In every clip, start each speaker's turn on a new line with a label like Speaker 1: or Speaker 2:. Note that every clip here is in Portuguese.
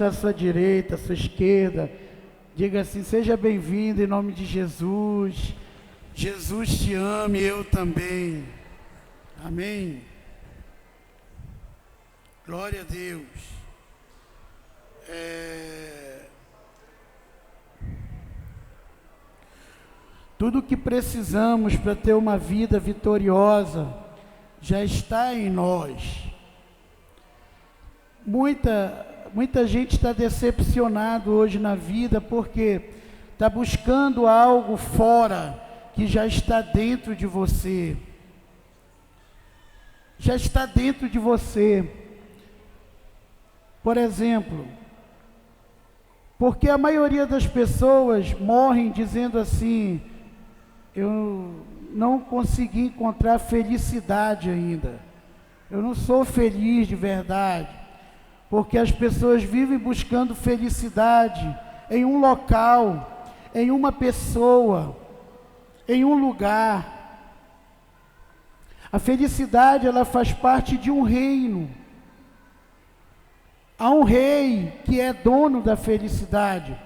Speaker 1: está à sua direita, à sua esquerda, diga assim: seja bem-vindo em nome de Jesus. Jesus te ama e eu também. Amém. Glória a Deus. Tudo o que precisamos para ter uma vida vitoriosa já está em nós. Muita gente está decepcionado hoje na vida porque está buscando algo fora que já está dentro de você. Já está dentro de você. Por exemplo, porque a maioria das pessoas morrem dizendo assim: eu não consegui encontrar felicidade ainda. Eu não sou feliz de verdade. Porque as pessoas vivem buscando felicidade em um local, em uma pessoa, em um lugar. A felicidade, ela faz parte de um reino. Há um rei que é dono da felicidade,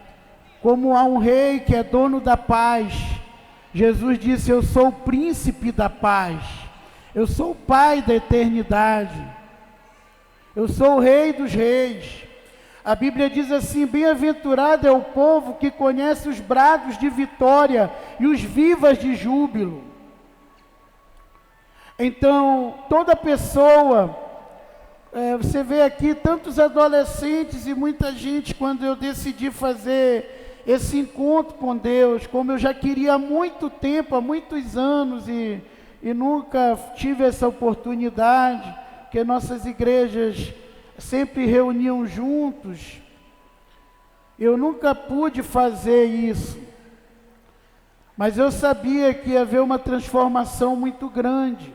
Speaker 1: como há um rei que é dono da paz. Jesus disse: eu sou o príncipe da paz, eu sou o pai da eternidade, eu sou o rei dos reis. A Bíblia diz assim: bem-aventurado é o povo que conhece os brados de vitória e os vivas de júbilo. Então, toda pessoa, você vê aqui tantos adolescentes e muita gente, quando eu decidi fazer esse encontro com Deus, como eu já queria há muito tempo, há muitos anos, e nunca tive essa oportunidade, porque nossas igrejas sempre reuniam juntos, eu nunca pude fazer isso, mas eu sabia que ia haver uma transformação muito grande.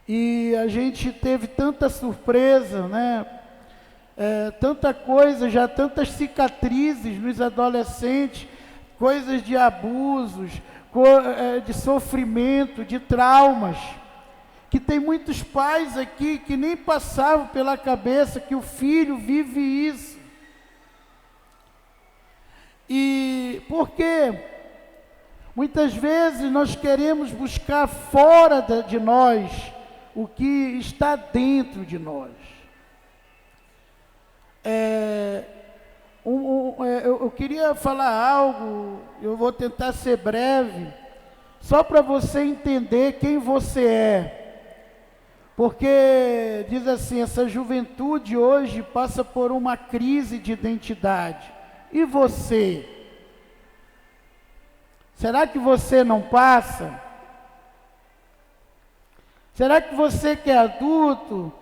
Speaker 1: E a gente teve tanta surpresa, né? Tanta coisa, já tantas cicatrizes nos adolescentes, coisas de abusos, de sofrimento, de traumas, que tem muitos pais aqui que nem passavam pela cabeça que o filho vive isso. E por quê? Muitas vezes nós queremos buscar fora de nós o que está dentro de nós. Eu queria falar algo, eu vou tentar ser breve, só para você entender quem você é. Porque, diz assim, essa juventude hoje passa por uma crise de identidade. E você? Será que você não passa? Será que você que é adulto,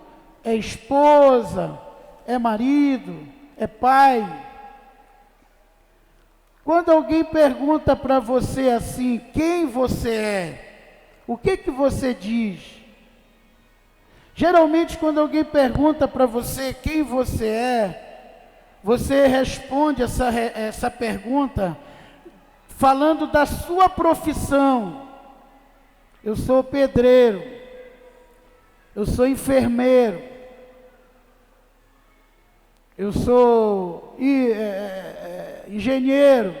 Speaker 1: é esposa, é marido, é pai? Quando alguém pergunta para você assim, quem você é? O que você diz? Geralmente, quando alguém pergunta para você quem você é, você responde essa pergunta falando da sua profissão. Eu sou pedreiro, eu sou enfermeiro, eu sou engenheiro,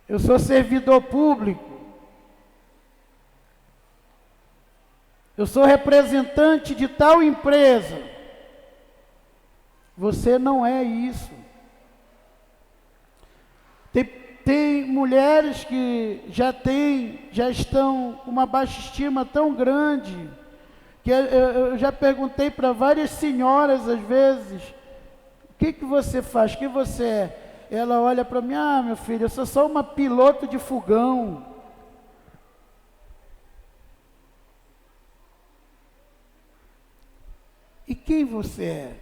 Speaker 1: eu sou servidor público, eu sou representante de tal empresa. Você não é isso. Tem mulheres que já estão com uma baixa estima tão grande, que eu já perguntei para várias senhoras às vezes: o que você faz? Quem você é? Ela olha para mim: ah, meu filho, eu sou só uma piloto de fogão. E quem você é?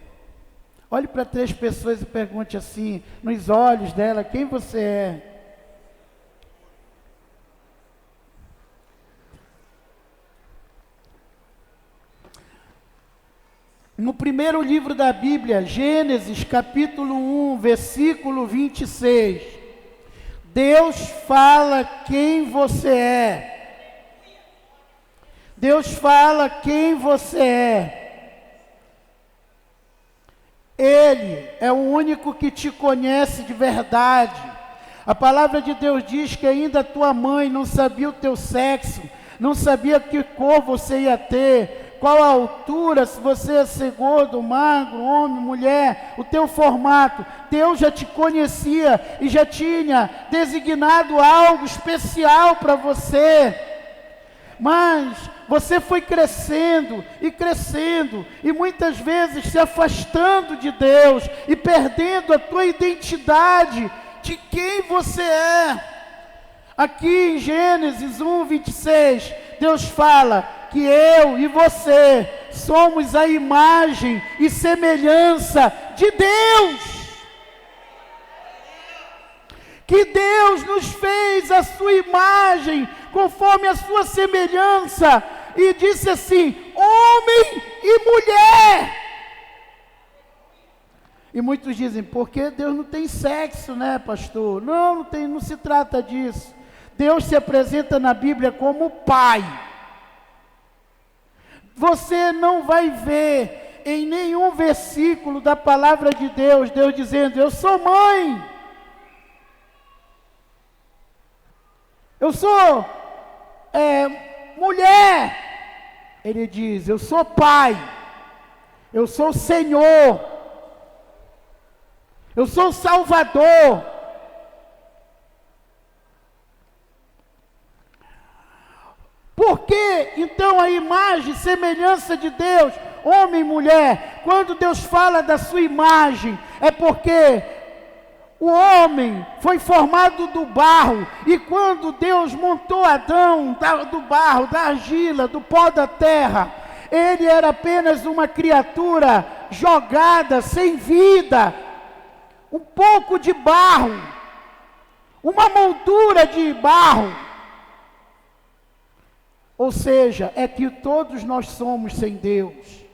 Speaker 1: Olhe para 3 pessoas e pergunte assim, nos olhos dela, quem você é? No primeiro livro da Bíblia, Gênesis, capítulo 1, versículo 26, Deus fala quem você é. Deus fala quem você é. Ele é o único que te conhece de verdade. A palavra de Deus diz que ainda a tua mãe não sabia o teu sexo, não sabia que cor você ia ter, qual a altura, se você ia ser gordo, magro, homem, mulher, o teu formato. Deus já te conhecia e já tinha designado algo especial para você. Mas você foi crescendo e muitas vezes se afastando de Deus e perdendo a tua identidade de quem você é. Aqui em Gênesis 1:26, Deus fala que eu e você somos a imagem e semelhança de Deus. Que Deus nos fez a sua imagem, conforme a sua semelhança, e disse assim: homem e mulher. E muitos dizem, porque Deus não tem sexo, né, pastor? Não tem, não se trata disso. Deus se apresenta na Bíblia como Pai. Você não vai ver em nenhum versículo da palavra de Deus, Deus dizendo, eu sou mãe. Eu sou mulher. Ele diz, eu sou pai. Eu sou Senhor. Eu sou Salvador. Por que então a imagem, semelhança de Deus, homem e mulher? Quando Deus fala da sua imagem, é porque o homem foi formado do barro, e quando Deus montou Adão do barro, da argila, do pó da terra, ele era apenas uma criatura jogada, sem vida, um pouco de barro, uma moldura de barro. Ou seja, é que todos nós somos sem Deus.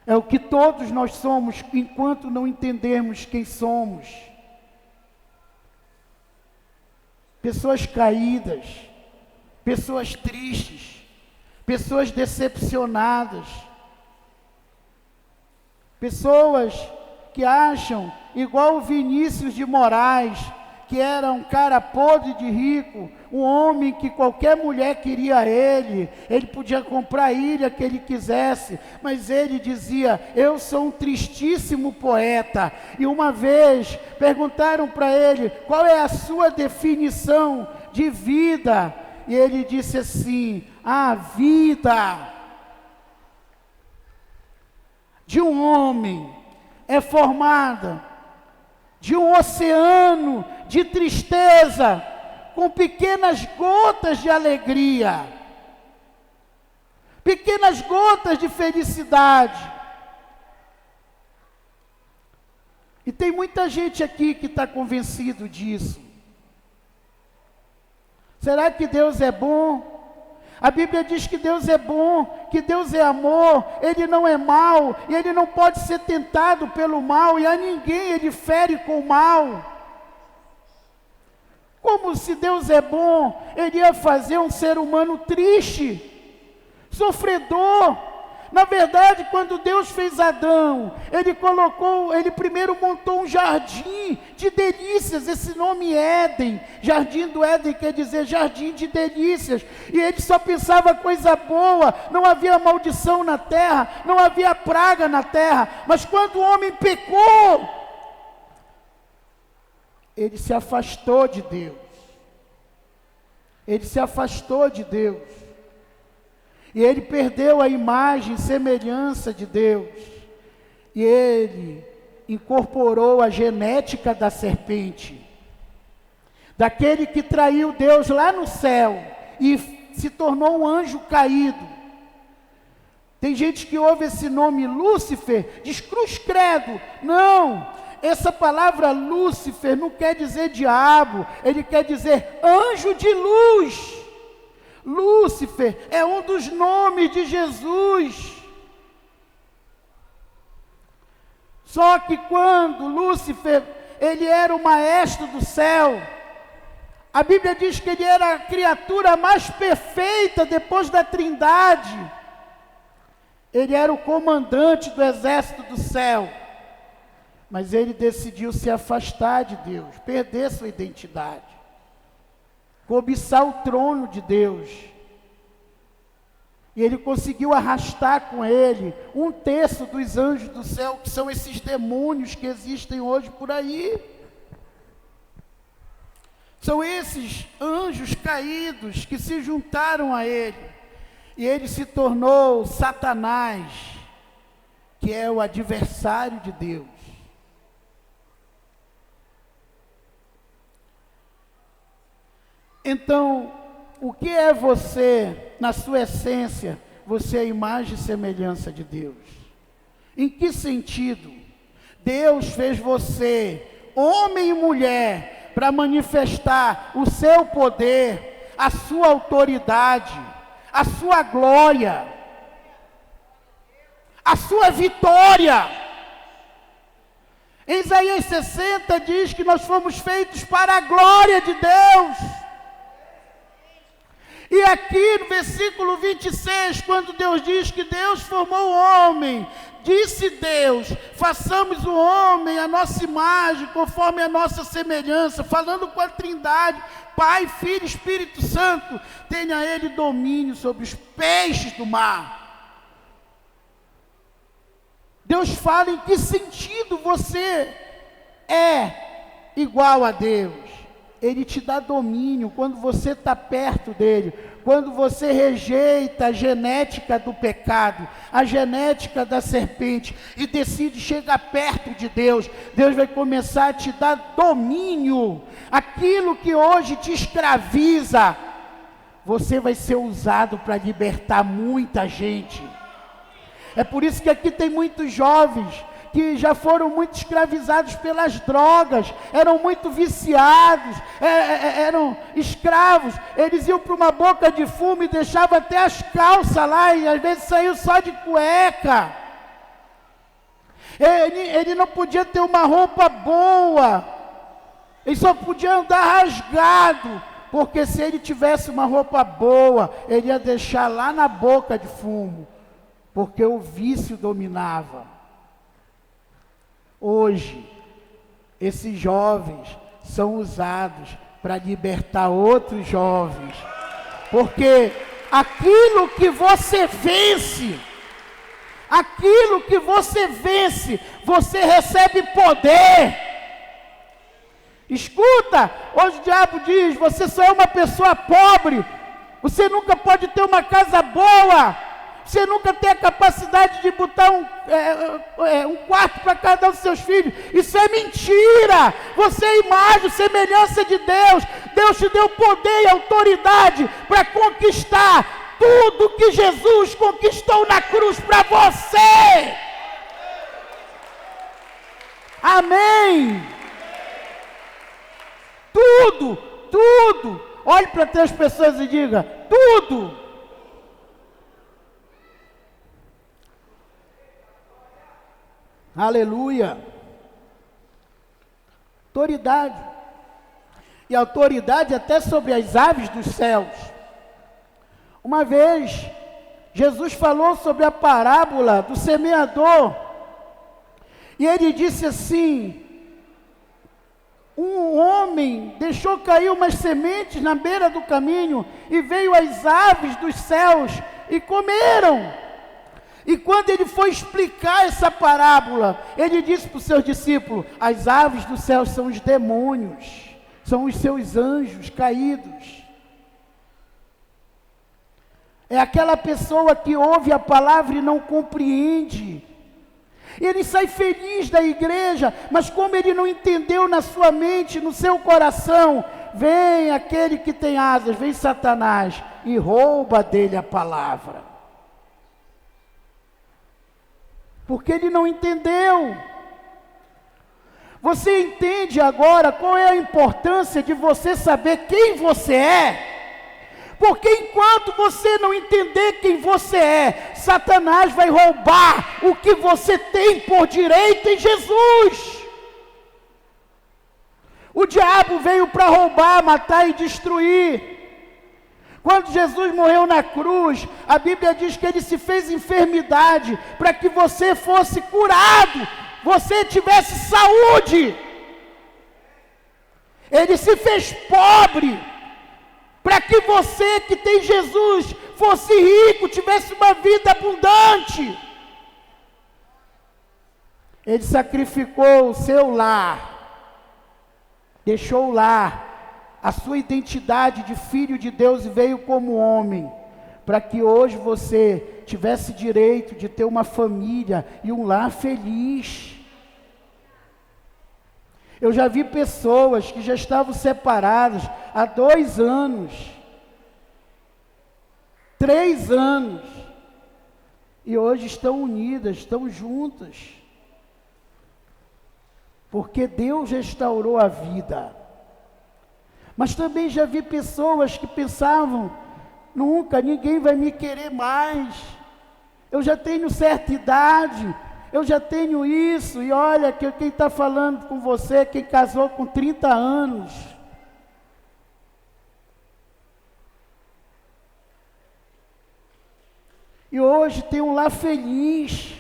Speaker 1: É o que todos nós somos, enquanto não entendermos quem somos. Pessoas caídas, pessoas tristes, pessoas decepcionadas, pessoas que acham, igual o Vinícius de Moraes, que era um cara podre de rico, um homem que qualquer mulher queria ele podia comprar a ilha que ele quisesse, mas ele dizia, eu sou um tristíssimo poeta. E uma vez perguntaram para ele, qual é a sua definição de vida? E ele disse assim, a vida de um homem é formada de um oceano de tristeza, com pequenas gotas de alegria, pequenas gotas de felicidade. E tem muita gente aqui que está convencido disso. Será que Deus é bom? A Bíblia diz que Deus é bom, que Deus é amor, Ele não é mau, e Ele não pode ser tentado pelo mal, e a ninguém Ele fere com o mal. Como se Deus é bom, Ele ia fazer um ser humano triste, sofredor. Na verdade, quando Deus fez Adão, Ele primeiro montou um jardim de delícias, esse nome Éden, jardim do Éden quer dizer jardim de delícias, e Ele só pensava coisa boa, não havia maldição na terra, não havia praga na terra, mas quando o homem pecou, ele se afastou de Deus, ele se afastou de Deus, e ele perdeu a imagem e semelhança de Deus, e ele incorporou a genética da serpente, daquele que traiu Deus lá no céu, e se tornou um anjo caído. Tem gente que ouve esse nome Lúcifer, diz cruz credo. Não, essa palavra Lúcifer não quer dizer diabo, ele quer dizer anjo de luz. Lúcifer é um dos nomes de Jesus. Só que quando Lúcifer, ele era o maestro do céu, a Bíblia diz que ele era a criatura mais perfeita depois da Trindade. Ele era o comandante do exército do céu. mas ele decidiu se afastar de Deus, perder sua identidade, cobiçar o trono de Deus. E ele conseguiu arrastar com ele 1/3 dos anjos do céu, que são esses demônios que existem hoje por aí. São esses anjos caídos que se juntaram a ele. E ele se tornou Satanás, que é o adversário de Deus. Então, o que é você, na sua essência? Você é a imagem e semelhança de Deus. Em que sentido? Deus fez você, homem e mulher, para manifestar o seu poder, a sua autoridade, a sua glória, a sua vitória. Em Isaías 60 diz que nós fomos feitos para a glória de Deus. E aqui no versículo 26, quando Deus diz que Deus formou o homem, disse Deus, façamos o homem a nossa imagem, conforme a nossa semelhança, falando com a Trindade, Pai, Filho e Espírito Santo, tenha ele domínio sobre os peixes do mar. Deus fala em que sentido você é igual a Deus. Ele te dá domínio quando você está perto dele, quando você rejeita a genética do pecado, a genética da serpente, e decide chegar perto de Deus. Deus vai começar a te dar domínio. Aquilo que hoje te escraviza, você vai ser usado para libertar muita gente. É por isso que aqui tem muitos jovens que já foram muito escravizados pelas drogas, eram muito viciados, eram escravos. Eles iam para uma boca de fumo e deixavam até as calças lá, e às vezes saiu só de cueca. Ele não podia ter uma roupa boa, ele só podia andar rasgado, porque se ele tivesse uma roupa boa, ele ia deixar lá na boca de fumo, porque o vício dominava. Hoje, esses jovens são usados para libertar outros jovens, porque aquilo que você vence, você recebe poder. Escuta, hoje o diabo diz, você só é uma pessoa pobre, você nunca pode ter uma casa boa, você nunca tem a capacidade de botar um quarto para cada um dos seus filhos. Isso é mentira. Você é imagem, semelhança de Deus. Deus te deu poder e autoridade para conquistar tudo que Jesus conquistou na cruz para você. Amém. Tudo. Olhe para 3 pessoas e diga, tudo. Aleluia. Autoridade. E autoridade até sobre as aves dos céus. Uma vez, Jesus falou sobre a parábola do semeador. E ele disse assim, um homem deixou cair umas sementes na beira do caminho, e veio as aves dos céus e comeram. E quando ele foi explicar essa parábola, ele disse para os seus discípulos, as aves do céu são os demônios, são os seus anjos caídos. É aquela pessoa que ouve a palavra e não compreende. Ele sai feliz da igreja, mas como ele não entendeu na sua mente, no seu coração, vem aquele que tem asas, vem Satanás e rouba dele a palavra. Porque ele não entendeu. Você entende agora qual é a importância de você saber quem você é? Porque enquanto você não entender quem você é, Satanás vai roubar o que você tem por direito em Jesus. O diabo veio para roubar, matar e destruir. Quando Jesus morreu na cruz, a Bíblia diz que ele se fez enfermidade para que você fosse curado. você tivesse saúde. Ele se fez pobre, para que você que tem Jesus fosse rico, tivesse uma vida abundante. Ele sacrificou o seu lar, deixou o lar, a sua identidade de filho de Deus e veio como homem, para que hoje você tivesse direito de ter uma família e um lar feliz. Eu já vi pessoas que já estavam separadas há 2 anos, 3 anos, e hoje estão unidas, estão juntas, porque Deus restaurou a vida. Mas também já vi pessoas que pensavam, nunca, ninguém vai me querer mais, eu já tenho certa idade, eu já tenho isso, e olha que quem está falando com você, quem casou com 30 anos, e hoje tem um lar feliz,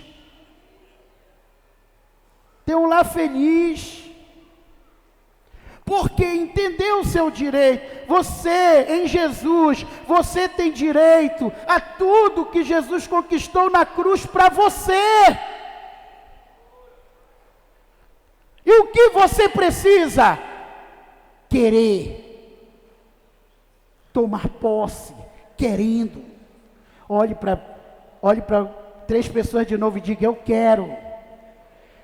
Speaker 1: porque entendeu o seu direito. Você, em Jesus, você tem direito a tudo que Jesus conquistou na cruz para você. E o que você precisa? Querer, tomar posse, querendo. Olhe para 3 pessoas de novo e diga: eu quero.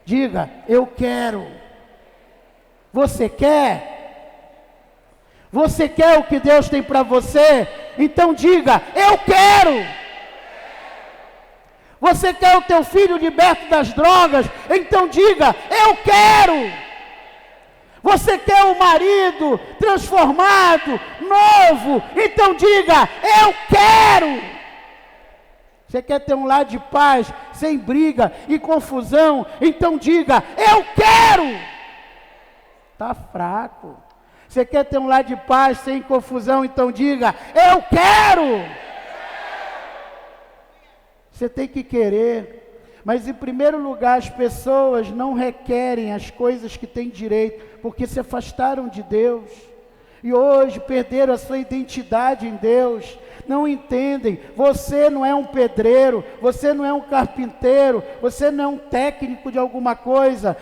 Speaker 1: Diga: eu quero. Você quer? Você quer o que Deus tem para você? Então diga: eu quero. Você quer o teu filho liberto das drogas? Então diga: eu quero. Você quer o marido transformado, novo? Então diga: eu quero. Você quer ter um lar de paz, sem briga e confusão? Então diga: eu quero. Está fraco. Você quer ter um lar de paz, sem confusão? Então diga: eu quero. Você tem que querer, mas em primeiro lugar as pessoas não requerem as coisas que têm direito, porque se afastaram de Deus, e hoje perderam a sua identidade em Deus, não entendem. Você não é um pedreiro, você não é um carpinteiro, você não é um técnico de alguma coisa,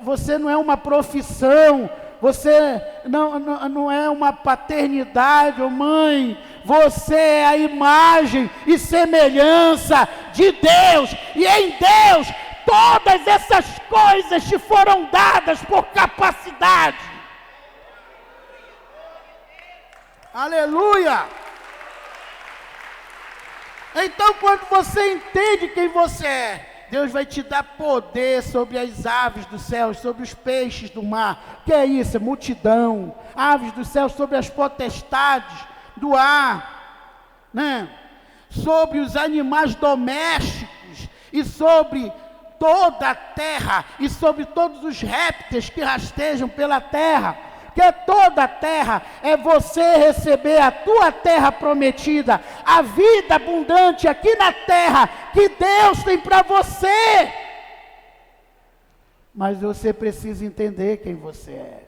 Speaker 1: você não é uma profissão, você não é uma paternidade ou mãe, você é a imagem e semelhança de Deus, e em Deus todas essas coisas te foram dadas por capacidade. Aleluia! Então, quando você entende quem você é, Deus vai te dar poder sobre as aves dos céus, sobre os peixes do mar. O que é isso? É multidão. Aves dos céus, sobre as potestades do ar, né? Sobre os animais domésticos e sobre toda a terra e sobre todos os répteis que rastejam pela terra. Que toda a terra é você receber a tua terra prometida, a vida abundante aqui na terra que Deus tem para você. Mas você precisa entender quem você é.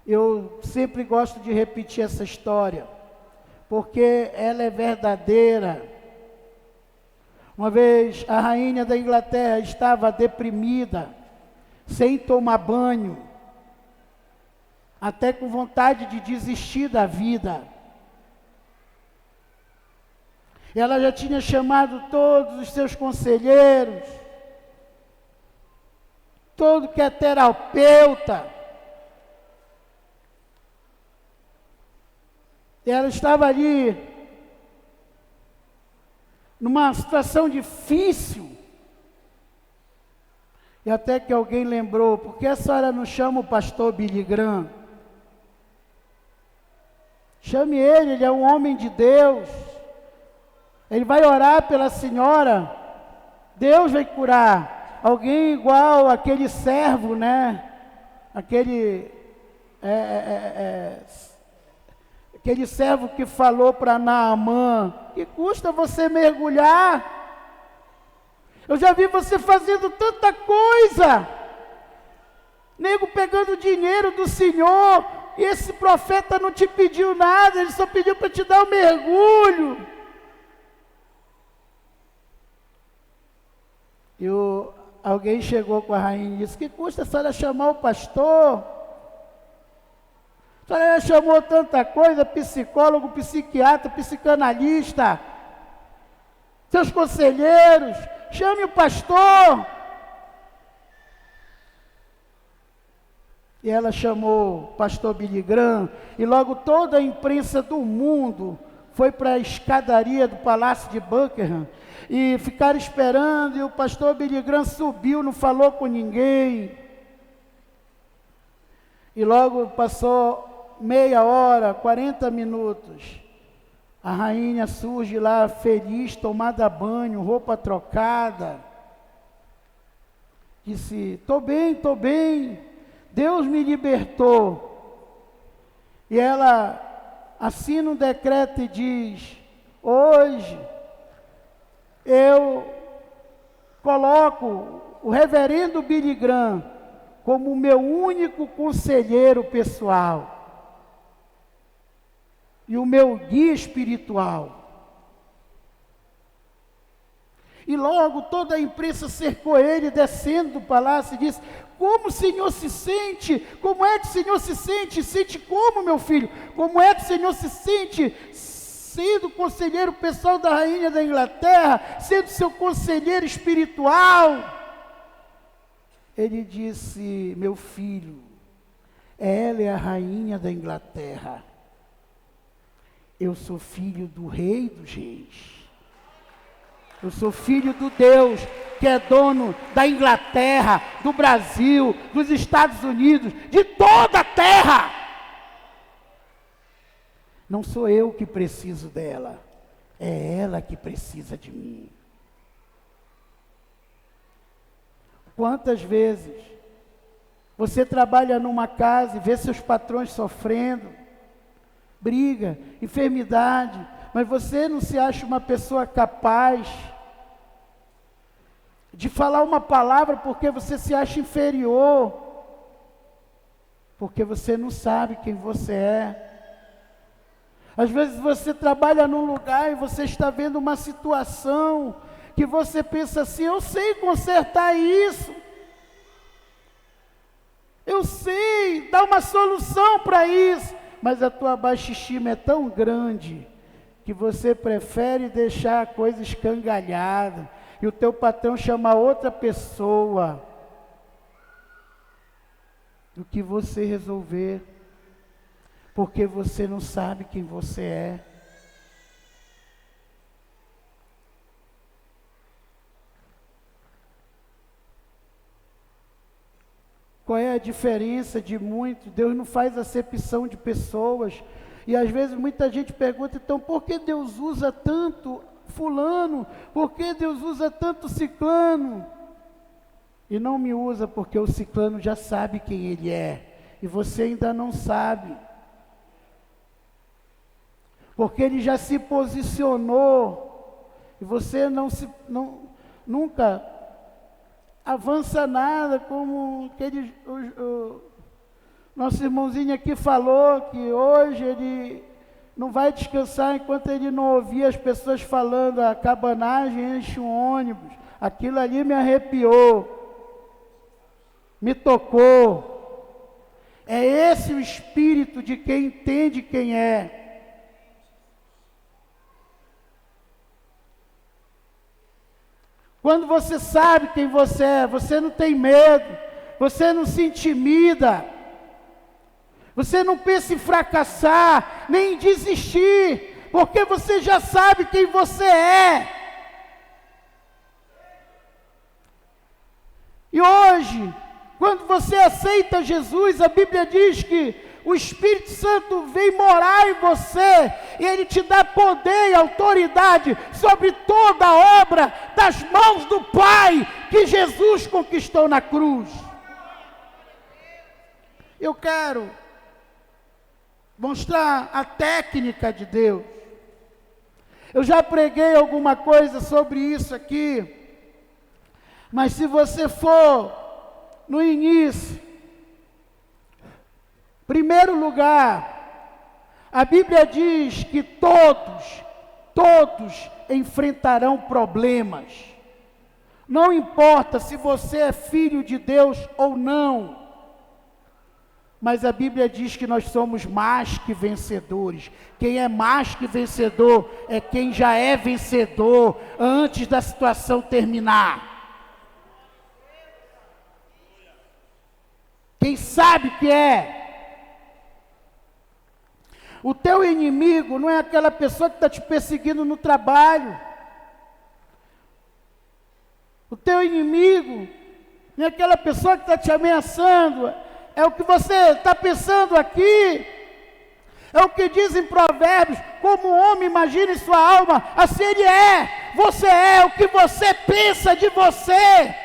Speaker 1: Eu sempre gosto de repetir essa história, porque ela é verdadeira. Uma vez a rainha da Inglaterra estava deprimida, sem tomar banho, até com vontade de desistir da vida. Ela já tinha chamado todos os seus conselheiros, todo que é terapeuta. Ela estava ali, numa situação difícil, e até que alguém lembrou: por que a senhora não chama o pastor Billy Graham? Chame ele é um homem de Deus, ele vai orar pela senhora, Deus vai curar. Alguém igual aquele servo, né? Aquele servo que falou para Naamã: que custa você mergulhar? Eu já vi você fazendo tanta coisa. Nego pegando dinheiro do Senhor, e esse profeta não te pediu nada, ele só pediu para te dar um mergulho. Alguém chegou com a rainha e disse: que custa a senhora chamar o pastor? A senhora já chamou tanta coisa, psicólogo, psiquiatra, psicanalista, seus conselheiros, chame o pastor. E ela chamou o pastor Billy Graham, e logo toda a imprensa do mundo foi para a escadaria do Palácio de Buckingham, e ficaram esperando, e o pastor Billy Graham subiu, não falou com ninguém. E logo passou meia hora, 40 minutos, a rainha surge lá feliz, tomada banho, roupa trocada, disse: estou bem, Deus me libertou. E ela assina um decreto e diz: hoje eu coloco o reverendo Billy Graham como meu único conselheiro pessoal e o meu guia espiritual. E logo toda a imprensa cercou ele, descendo do palácio, e disse: como o senhor se sente? Como é que o senhor se sente? Sente como, meu filho? Como é que o senhor se sente sendo conselheiro pessoal da rainha da Inglaterra, sendo seu conselheiro espiritual? Ele disse: meu filho, ela é a rainha da Inglaterra. Eu sou filho do rei dos reis. Eu sou filho do Deus que é dono da Inglaterra, do Brasil, dos Estados Unidos, de toda a terra. Não sou eu que preciso dela, é ela que precisa de mim. Quantas vezes você trabalha numa casa e vê seus patrões sofrendo, briga, enfermidade, mas você não se acha uma pessoa capaz de falar uma palavra porque você se acha inferior, porque você não sabe quem você é. Às vezes você trabalha num lugar e você está vendo uma situação que você pensa assim: eu sei consertar isso, eu sei dar uma solução para isso, mas a tua baixa estima é tão grande que você prefere deixar a coisa escangalhada, e o teu patrão chama outra pessoa do que você resolver, porque você não sabe quem você é. Qual é a diferença de muito? Deus não faz acepção de pessoas. E às vezes muita gente pergunta: então por que Deus usa tanto fulano? Por que Deus usa tanto ciclano? E não me usa porque o ciclano já sabe quem ele é, e você ainda não sabe. Porque ele já se posicionou, e você nunca avança nada, como nosso irmãozinho aqui falou, que hoje ele não vai descansar enquanto ele não ouvir as pessoas falando: a cabanagem enche um ônibus. Aquilo ali me arrepiou, me tocou. É esse o espírito de quem entende quem é. Quando você sabe quem você é, você não tem medo, você não se intimida, você não pensa em fracassar, nem em desistir, porque você já sabe quem você é. E hoje, quando você aceita Jesus, a Bíblia diz que o Espírito Santo vem morar em você, e Ele te dá poder e autoridade sobre toda a obra das mãos do Pai, que Jesus conquistou na cruz. Eu quero mostrar a técnica de Deus. Eu já preguei alguma coisa sobre isso aqui, Mas se você for no início, primeiro lugar, a Bíblia diz que todos enfrentarão problemas. Não importa se você é filho de Deus ou não. Mas a Bíblia diz que nós somos mais que vencedores. Quem é mais que vencedor é quem já é vencedor antes da situação terminar. Quem sabe que é. O teu inimigo não é aquela pessoa que está te perseguindo no trabalho. O teu inimigo não é aquela pessoa que está te ameaçando. É o que você está pensando aqui. É o que diz em Provérbios: como o homem imagina em sua alma, assim ele é. Você é o que você pensa de você.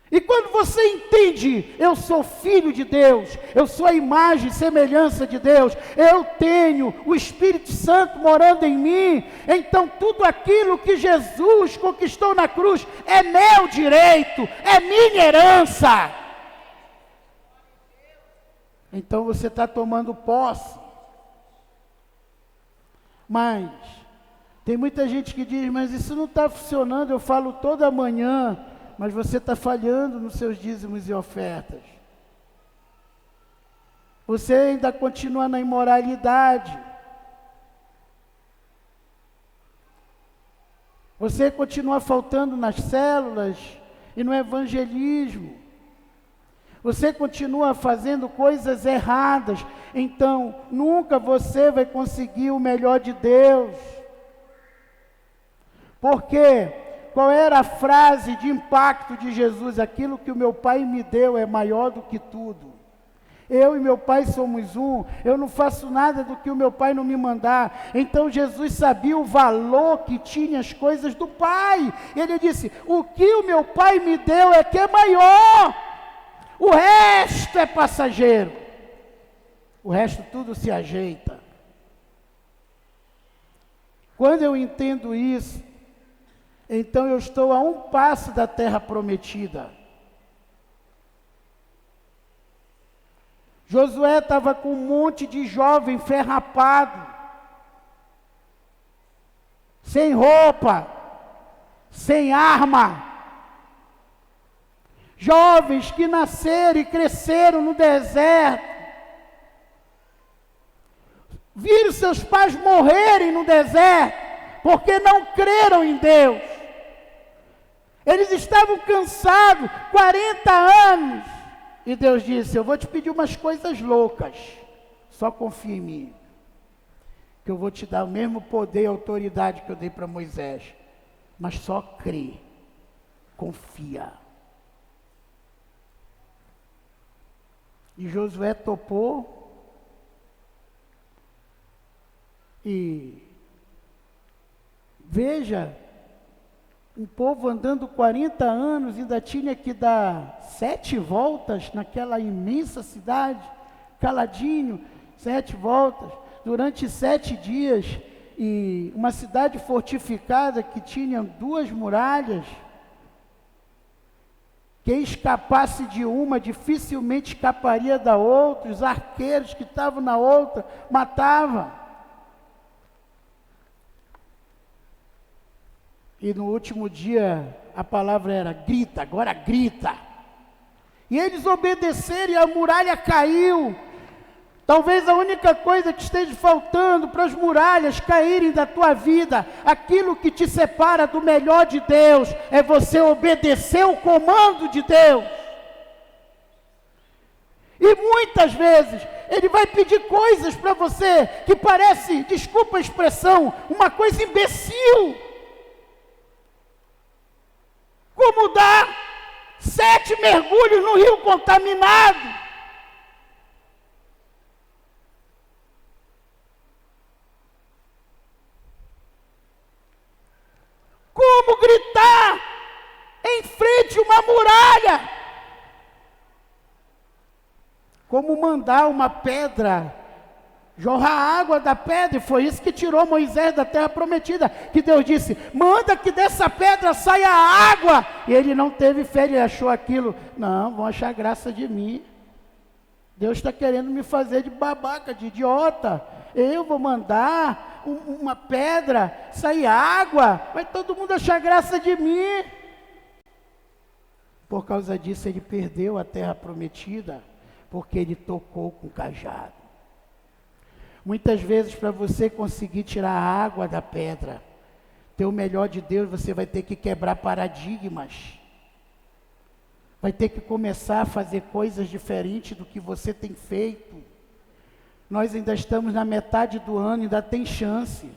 Speaker 1: E quando você entende, eu sou filho de Deus, eu sou a imagem e semelhança de Deus, eu tenho o Espírito Santo morando em mim, então tudo aquilo que Jesus conquistou na cruz é meu direito, é minha herança. Então você está tomando posse. Mas tem muita gente que diz: mas isso não está funcionando, eu falo toda manhã. Mas você está falhando nos seus dízimos e ofertas. Você ainda continua na imoralidade. Você continua faltando nas células e no evangelismo. Você continua fazendo coisas erradas. Então, nunca você vai conseguir o melhor de Deus. Por quê? Qual era a frase de impacto de Jesus? Aquilo que o meu Pai me deu é maior do que tudo. Eu e meu Pai somos um. Eu não faço nada do que o meu Pai não me mandar. Então Jesus sabia o valor que tinha as coisas do Pai. Ele disse: o que o meu Pai me deu é que é maior. O resto é passageiro. O resto tudo se ajeita. Quando eu entendo isso, então eu estou a um passo da terra prometida. Josué estava com um monte de jovem ferrapado, sem roupa, sem arma. Jovens que nasceram e cresceram no deserto, viram seus pais morrerem no deserto, porque não creram em Deus. Eles estavam cansados, 40 anos. E Deus disse: eu vou te pedir umas coisas loucas. Só confia em mim. Que eu vou te dar o mesmo poder e autoridade que eu dei para Moisés. Mas só crê. Confia. E Josué topou. E veja, um povo andando 40 anos, ainda tinha que dar 7 voltas naquela imensa cidade, caladinho, 7 voltas, durante 7 dias, e uma cidade fortificada que tinha 2 muralhas. Quem escapasse de uma, dificilmente escaparia da outra. Os arqueiros que estavam na outra, matavam. E no último dia, a palavra era: grita, agora grita. E eles obedeceram e a muralha caiu. Talvez a única coisa que esteja faltando para as muralhas caírem da tua vida, aquilo que te separa do melhor de Deus, é você obedecer o comando de Deus. E muitas vezes, Ele vai pedir coisas para você que parece, desculpa a expressão, uma coisa imbecil. Como dar 7 mergulhos no rio contaminado. Como gritar em frente a uma muralha? Como mandar uma pedra jorrar água da pedra, e foi isso que tirou Moisés da terra prometida, que Deus disse, manda que dessa pedra saia água, e ele não teve fé, ele achou aquilo, não, vão achar graça de mim, Deus está querendo me fazer de babaca, de idiota, eu vou mandar uma pedra sair água, vai todo mundo achar graça de mim. Por causa disso ele perdeu a terra prometida, porque ele tocou com o cajado. Muitas vezes, para você conseguir tirar a água da pedra, ter o melhor de Deus, você vai ter que quebrar paradigmas. Vai ter que começar a fazer coisas diferentes do que você tem feito. Nós ainda estamos na metade do ano, ainda tem chance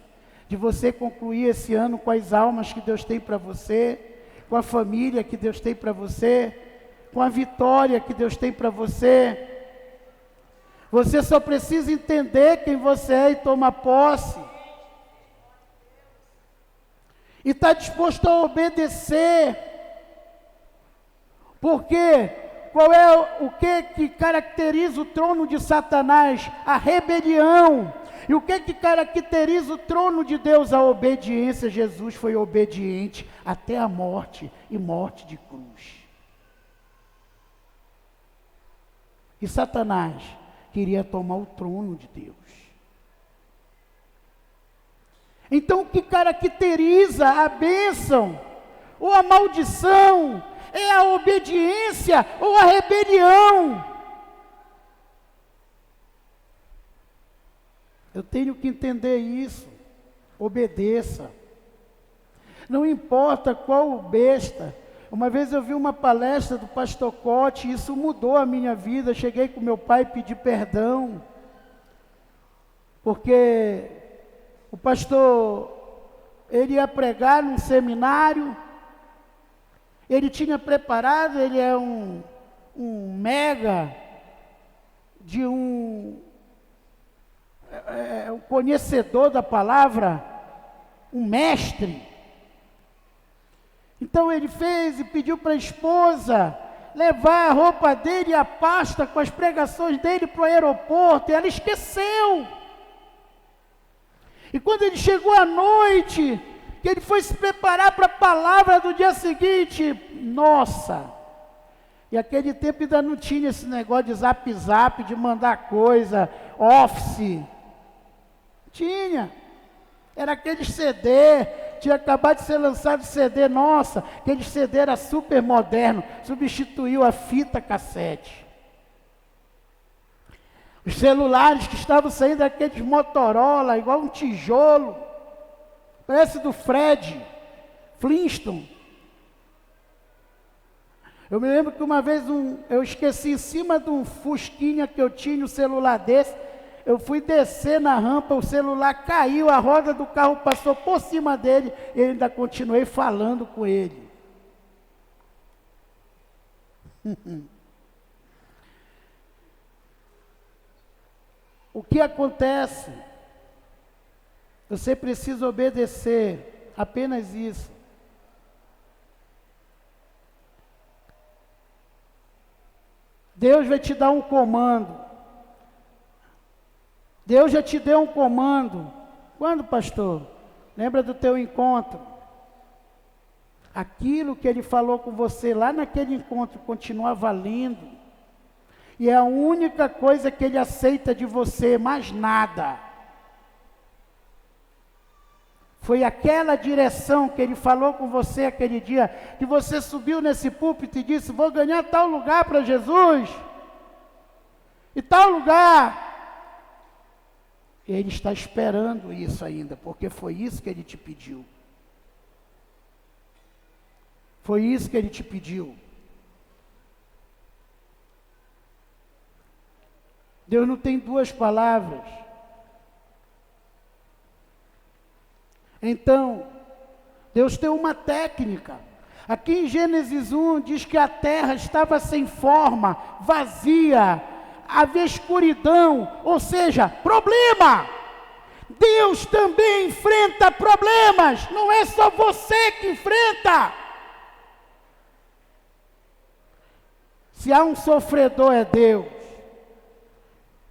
Speaker 1: de você concluir esse ano com as almas que Deus tem para você, com a família que Deus tem para você, com a vitória que Deus tem para você. Você só precisa entender quem você é e tomar posse. E está disposto a obedecer. Porque qual é o que caracteriza o trono de Satanás? A rebelião. E o que caracteriza o trono de Deus? A obediência. Jesus foi obediente até a morte, e morte de cruz. E Satanás queria tomar o trono de Deus. Então o que caracteriza a bênção ou a maldição é a obediência ou a rebelião. Eu tenho que entender isso. Obedeça. Não importa qual besta. Uma vez eu vi uma palestra do pastor Cote, e isso mudou a minha vida. Cheguei com meu pai e pedi perdão, porque o pastor, ele ia pregar num seminário, ele tinha preparado, ele é um mega de um conhecedor da palavra, um mestre. Então ele fez e pediu para a esposa levar a roupa dele e a pasta com as pregações dele para o aeroporto, e ela esqueceu. E quando ele chegou à noite, que ele foi se preparar para a palavra do dia seguinte, nossa! E aquele tempo ainda não tinha esse negócio de zap, de mandar coisa, office. Tinha. Era aquele CD, tinha acabado de ser lançado CD, nossa, aquele CD era super moderno, substituiu a fita cassete. Os celulares que estavam saindo, aqueles Motorola, igual um tijolo, parece do Fred Flintstone. Eu me lembro que uma vez eu esqueci em cima de um fusquinha que eu tinha, um celular desse. Eu fui descer na rampa, o celular caiu, a roda do carro passou por cima dele, e eu ainda continuei falando com ele. O que acontece? Você precisa obedecer, apenas isso. Deus vai te dar um comando. Deus já te deu um comando. Quando, pastor? Lembra do teu encontro? Aquilo que Ele falou com você lá naquele encontro continua valendo. E é a única coisa que Ele aceita de você, mais nada. Foi aquela direção que Ele falou com você aquele dia, que você subiu nesse púlpito e disse, vou ganhar tal lugar para Jesus. E tal lugar. Ele está esperando isso ainda, porque foi isso que Ele te pediu. Foi isso que Ele te pediu. Deus não tem duas palavras. Então, Deus tem uma técnica. Aqui em Gênesis 1 diz que a terra estava sem forma, vazia, havia escuridão, ou seja, problema. Deus também enfrenta problemas, não é só você que enfrenta. Se há um sofredor é Deus.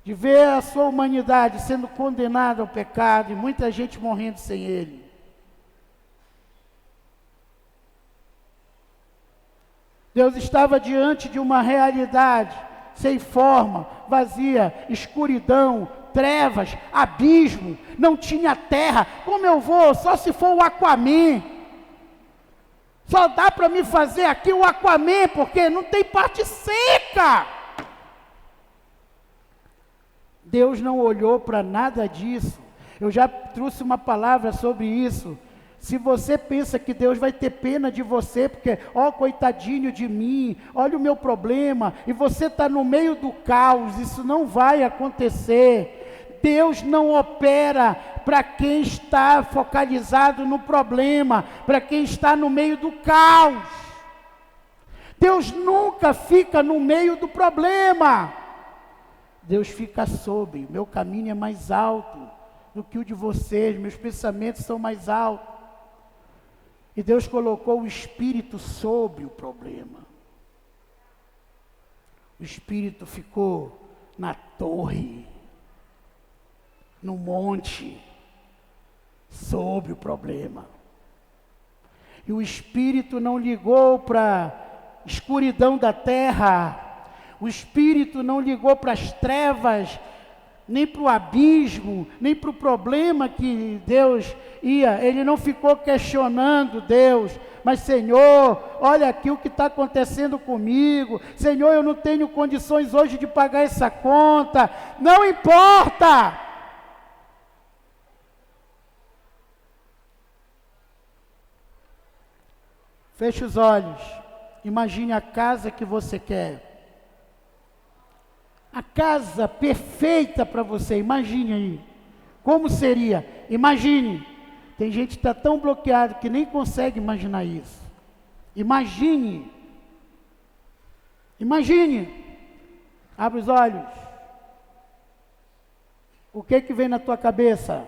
Speaker 1: de ver a sua humanidade sendo condenada ao pecado e muita gente morrendo sem Ele. Deus estava diante de uma realidade sem forma, vazia, escuridão, trevas, abismo, não tinha terra. Como eu vou? Só se for o Aquaman. Só dá para me fazer aqui o Aquaman, porque não tem parte seca. Deus não olhou para nada disso. Eu já trouxe uma palavra sobre isso. Se você pensa que Deus vai ter pena de você, porque, ó, coitadinho de mim, olha o meu problema, e você está no meio do caos, isso não vai acontecer. Deus não opera para quem está focalizado no problema, para quem está no meio do caos. Deus nunca fica no meio do problema. Deus fica sobre. Meu caminho é mais alto do que o de vocês, meus pensamentos são mais altos. E Deus colocou o Espírito sobre o problema. O Espírito ficou na torre, no monte, sobre o problema. E o Espírito não ligou para a escuridão da terra, o Espírito não ligou para as trevas, nem para o abismo, nem para o problema que Deus ia. Ele não ficou questionando Deus, mas Senhor, olha aqui o que está acontecendo comigo. Senhor, eu não tenho condições hoje de pagar essa conta. Não importa. Feche os olhos. Imagine a casa que você quer. A casa perfeita para você, imagine aí. Como seria? Imagine. Tem gente que está tão bloqueado que nem consegue imaginar isso. Imagine. Imagine. Abre os olhos. O que vem na tua cabeça?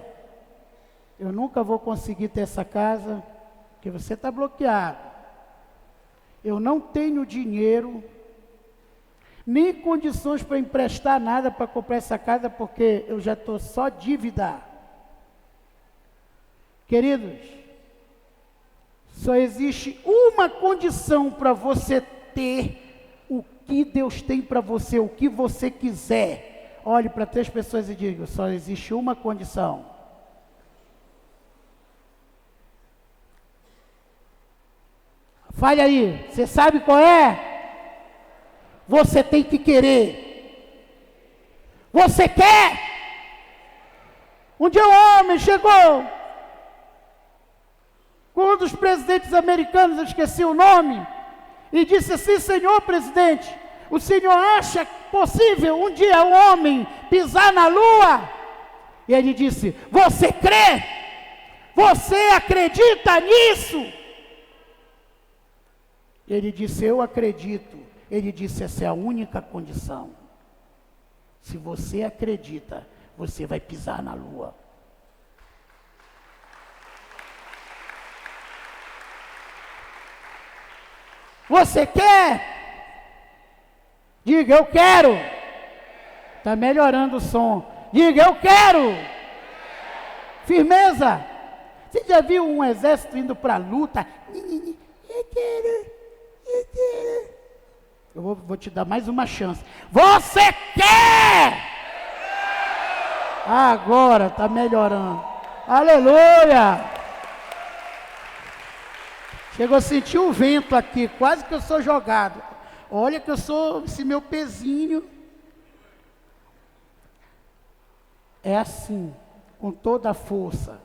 Speaker 1: Eu nunca vou conseguir ter essa casa, porque você está bloqueado. Eu não tenho dinheiro, nem condições para emprestar nada para comprar essa casa, porque eu já estou só dívida. Queridos, só existe uma condição para você ter o que Deus tem para você, o que você quiser. Olhe para 3 pessoas e diga, só existe uma condição. Fale aí, você sabe qual é? Você tem que querer. Você quer? Um dia um homem chegou com um dos presidentes americanos, eu esqueci o nome, e disse assim: Senhor presidente, o senhor acha possível um dia um homem pisar na lua? E ele disse: você crê? Você acredita nisso? Ele disse: eu acredito. Ele disse: essa é a única condição. Se você acredita, você vai pisar na lua. Você quer? Diga: eu quero. Está melhorando o som. Diga: eu quero. Firmeza. Você já viu um exército indo para a luta? Eu quero. Eu quero. Eu vou te dar mais uma chance. Você quer? Agora está melhorando. Aleluia! Chegou a sentir o vento aqui, quase que eu sou jogado. Olha que eu sou, esse meu pezinho. É assim, com toda a força.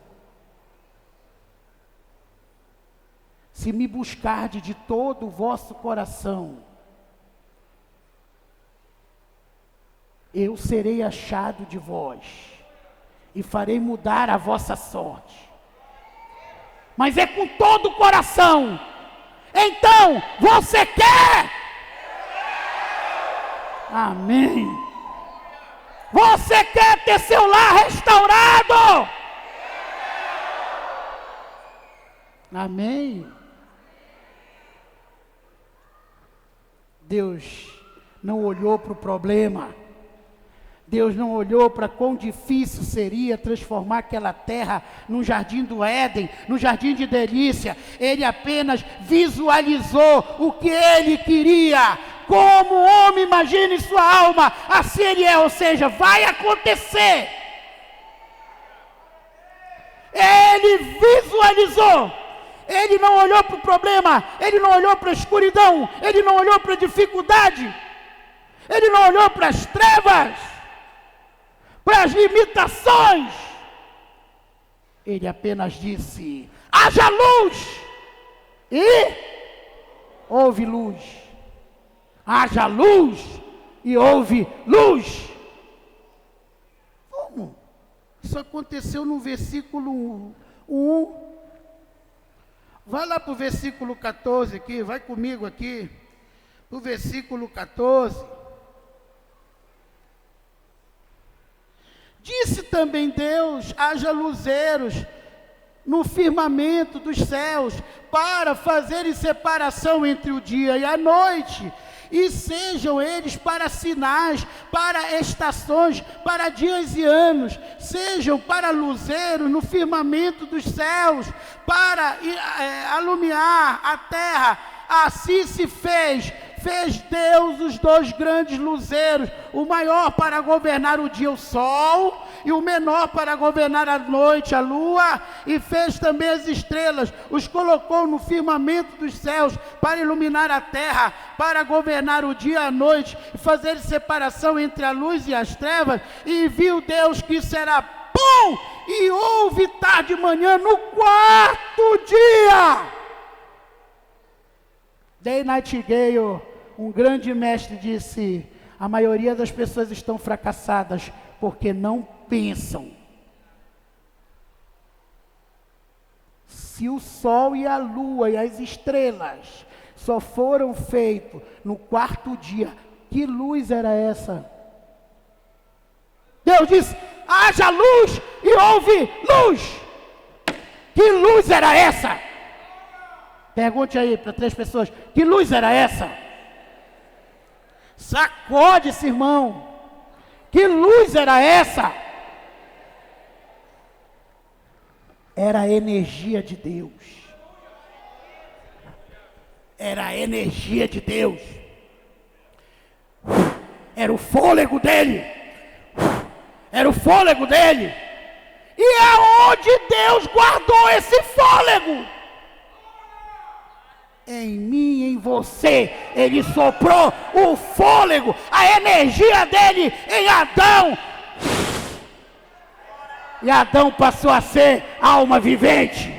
Speaker 1: Se me buscardes de todo o vosso coração, eu serei achado de vós, e farei mudar a vossa sorte. Mas é com todo o coração. Então, você quer? Amém. Você quer ter seu lar restaurado? Amém. Deus não olhou para o problema. Deus não olhou para quão difícil seria transformar aquela terra num jardim do Éden, num jardim de delícia. Ele apenas visualizou o que ele queria. Como o homem imagina em sua alma, assim ele é, ou seja, vai acontecer. Ele visualizou. Ele não olhou para o problema, ele não olhou para a escuridão, ele não olhou para a dificuldade, ele não olhou para as trevas, para as limitações. Ele apenas disse: haja luz, e houve luz. Haja luz, e houve luz. Como? Isso aconteceu no versículo 1. Vai lá para o versículo 14 aqui, vai comigo aqui, para o versículo 14. Disse também Deus: haja luzeiros no firmamento dos céus, para fazerem separação entre o dia e a noite, e sejam eles para sinais, para estações, para dias e anos, sejam para luzeiros no firmamento dos céus, para alumiar a terra. Assim se fez Deus os dois grandes luzeiros, o maior para governar o dia, o sol, e o menor para governar a noite, a lua, e fez também as estrelas, os colocou no firmamento dos céus, para iluminar a terra, para governar o dia e a noite, e fazer separação entre a luz e as trevas, e viu Deus que isso era bom, e houve tarde e manhã no quarto dia. Day Nightingale, um grande mestre, disse: a maioria das pessoas estão fracassadas porque não pensam. Se o sol e a lua e as estrelas só foram feitos no quarto dia, que luz era essa? Deus disse: haja luz, e houve luz. Que luz era essa? Pergunte aí para 3 pessoas: que luz era essa? Sacode-se, irmão. Que luz era essa? Era a energia de Deus. Era a energia de Deus. Era o fôlego dele. Era o fôlego dele. E aonde Deus guardou esse fôlego? Em mim, em você, ele soprou o fôlego, a energia dele em Adão. E Adão passou a ser alma vivente.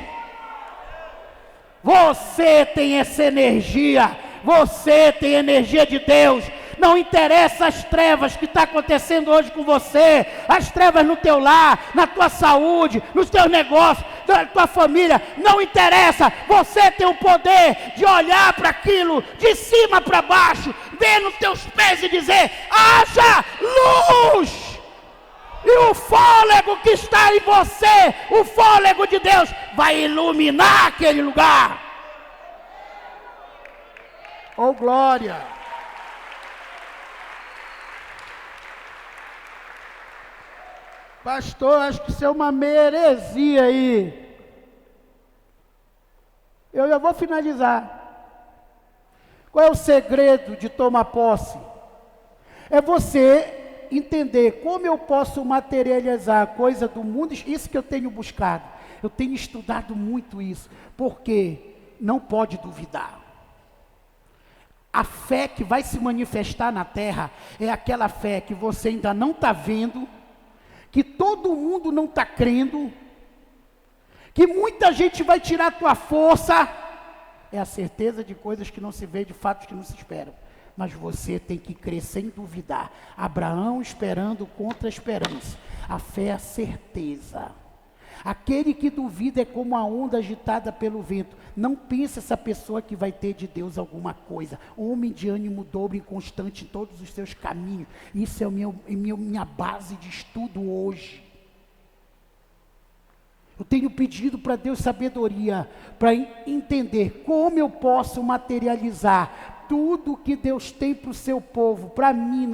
Speaker 1: Você tem essa energia, você tem a energia de Deus. Não interessa as trevas que está acontecendo hoje com você, as trevas no teu lar, na tua saúde, nos teus negócios, na tua família, não interessa. Você tem o poder de olhar para aquilo de cima para baixo, ver nos teus pés e dizer: haja luz! E o fôlego que está em você, o fôlego de Deus, vai iluminar aquele lugar. Oh, glória! Pastor, acho que isso é uma heresia aí. Eu já vou finalizar. Qual é o segredo de tomar posse? É você entender como eu posso materializar a coisa do mundo. Isso que eu tenho buscado. Eu tenho estudado muito isso. Porque não pode duvidar. A fé que vai se manifestar na terra é aquela fé que você ainda não está vendo, que todo mundo não está crendo, que muita gente vai tirar a tua força. É a certeza de coisas que não se vê, de fatos que não se esperam. Mas você tem que crer sem duvidar. Abraão esperando contra a esperança. A fé é a certeza. Aquele que duvida é como a onda agitada pelo vento. Não pense essa pessoa que vai ter de Deus alguma coisa. Homem de ânimo dobre, inconstante em todos os seus caminhos. Isso é minha base de estudo hoje. Eu tenho pedido para Deus sabedoria, para entender como eu posso materializar tudo que Deus tem para o seu povo, para mim,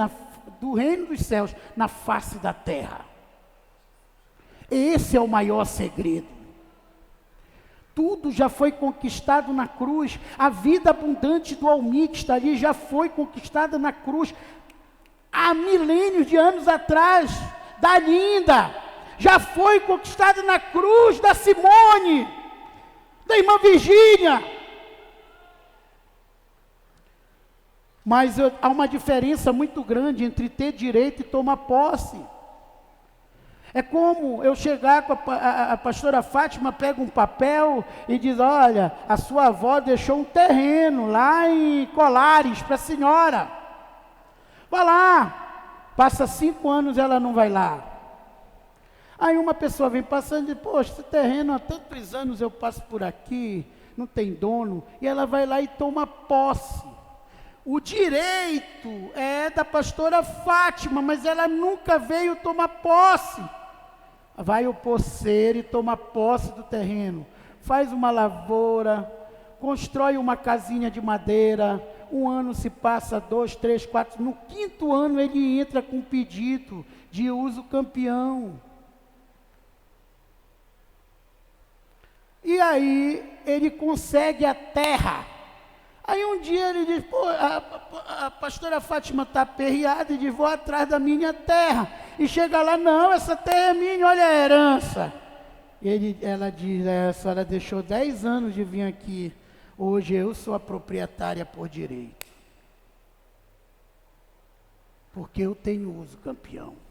Speaker 1: do reino dos céus na face da terra. Esse é o maior segredo. Tudo já foi conquistado na cruz. A vida abundante do Almir que está ali já foi conquistada na cruz há milênios de anos atrás. Da Linda já foi conquistada na cruz, da Simone, da irmã Virgínia. Mas há uma diferença muito grande entre ter direito e tomar posse. É como eu chegar com a pastora Fátima, pega um papel e diz: olha, a sua avó deixou um terreno lá em Colares para a senhora. Vai lá. Passa 5 anos, ela não vai lá. Aí uma pessoa vem passando e diz: poxa, esse terreno há tantos anos eu passo por aqui, não tem dono. E ela vai lá e toma posse. O direito é da pastora Fátima, mas ela nunca veio tomar posse. Vai o poceiro e toma posse do terreno, faz uma lavoura, constrói uma casinha de madeira. 1 ano se passa, 2, 3, 4, no 5º ano ele entra com pedido de uso campeão. E aí ele consegue a terra. Aí um dia ele diz: pô, a pastora Fátima está aperreada e diz: vou atrás da minha terra. E chega lá: não, essa terra é minha, olha a herança. Ela diz: a senhora deixou 10 anos de vir aqui, hoje eu sou a proprietária por direito. Porque eu tenho uso campeão.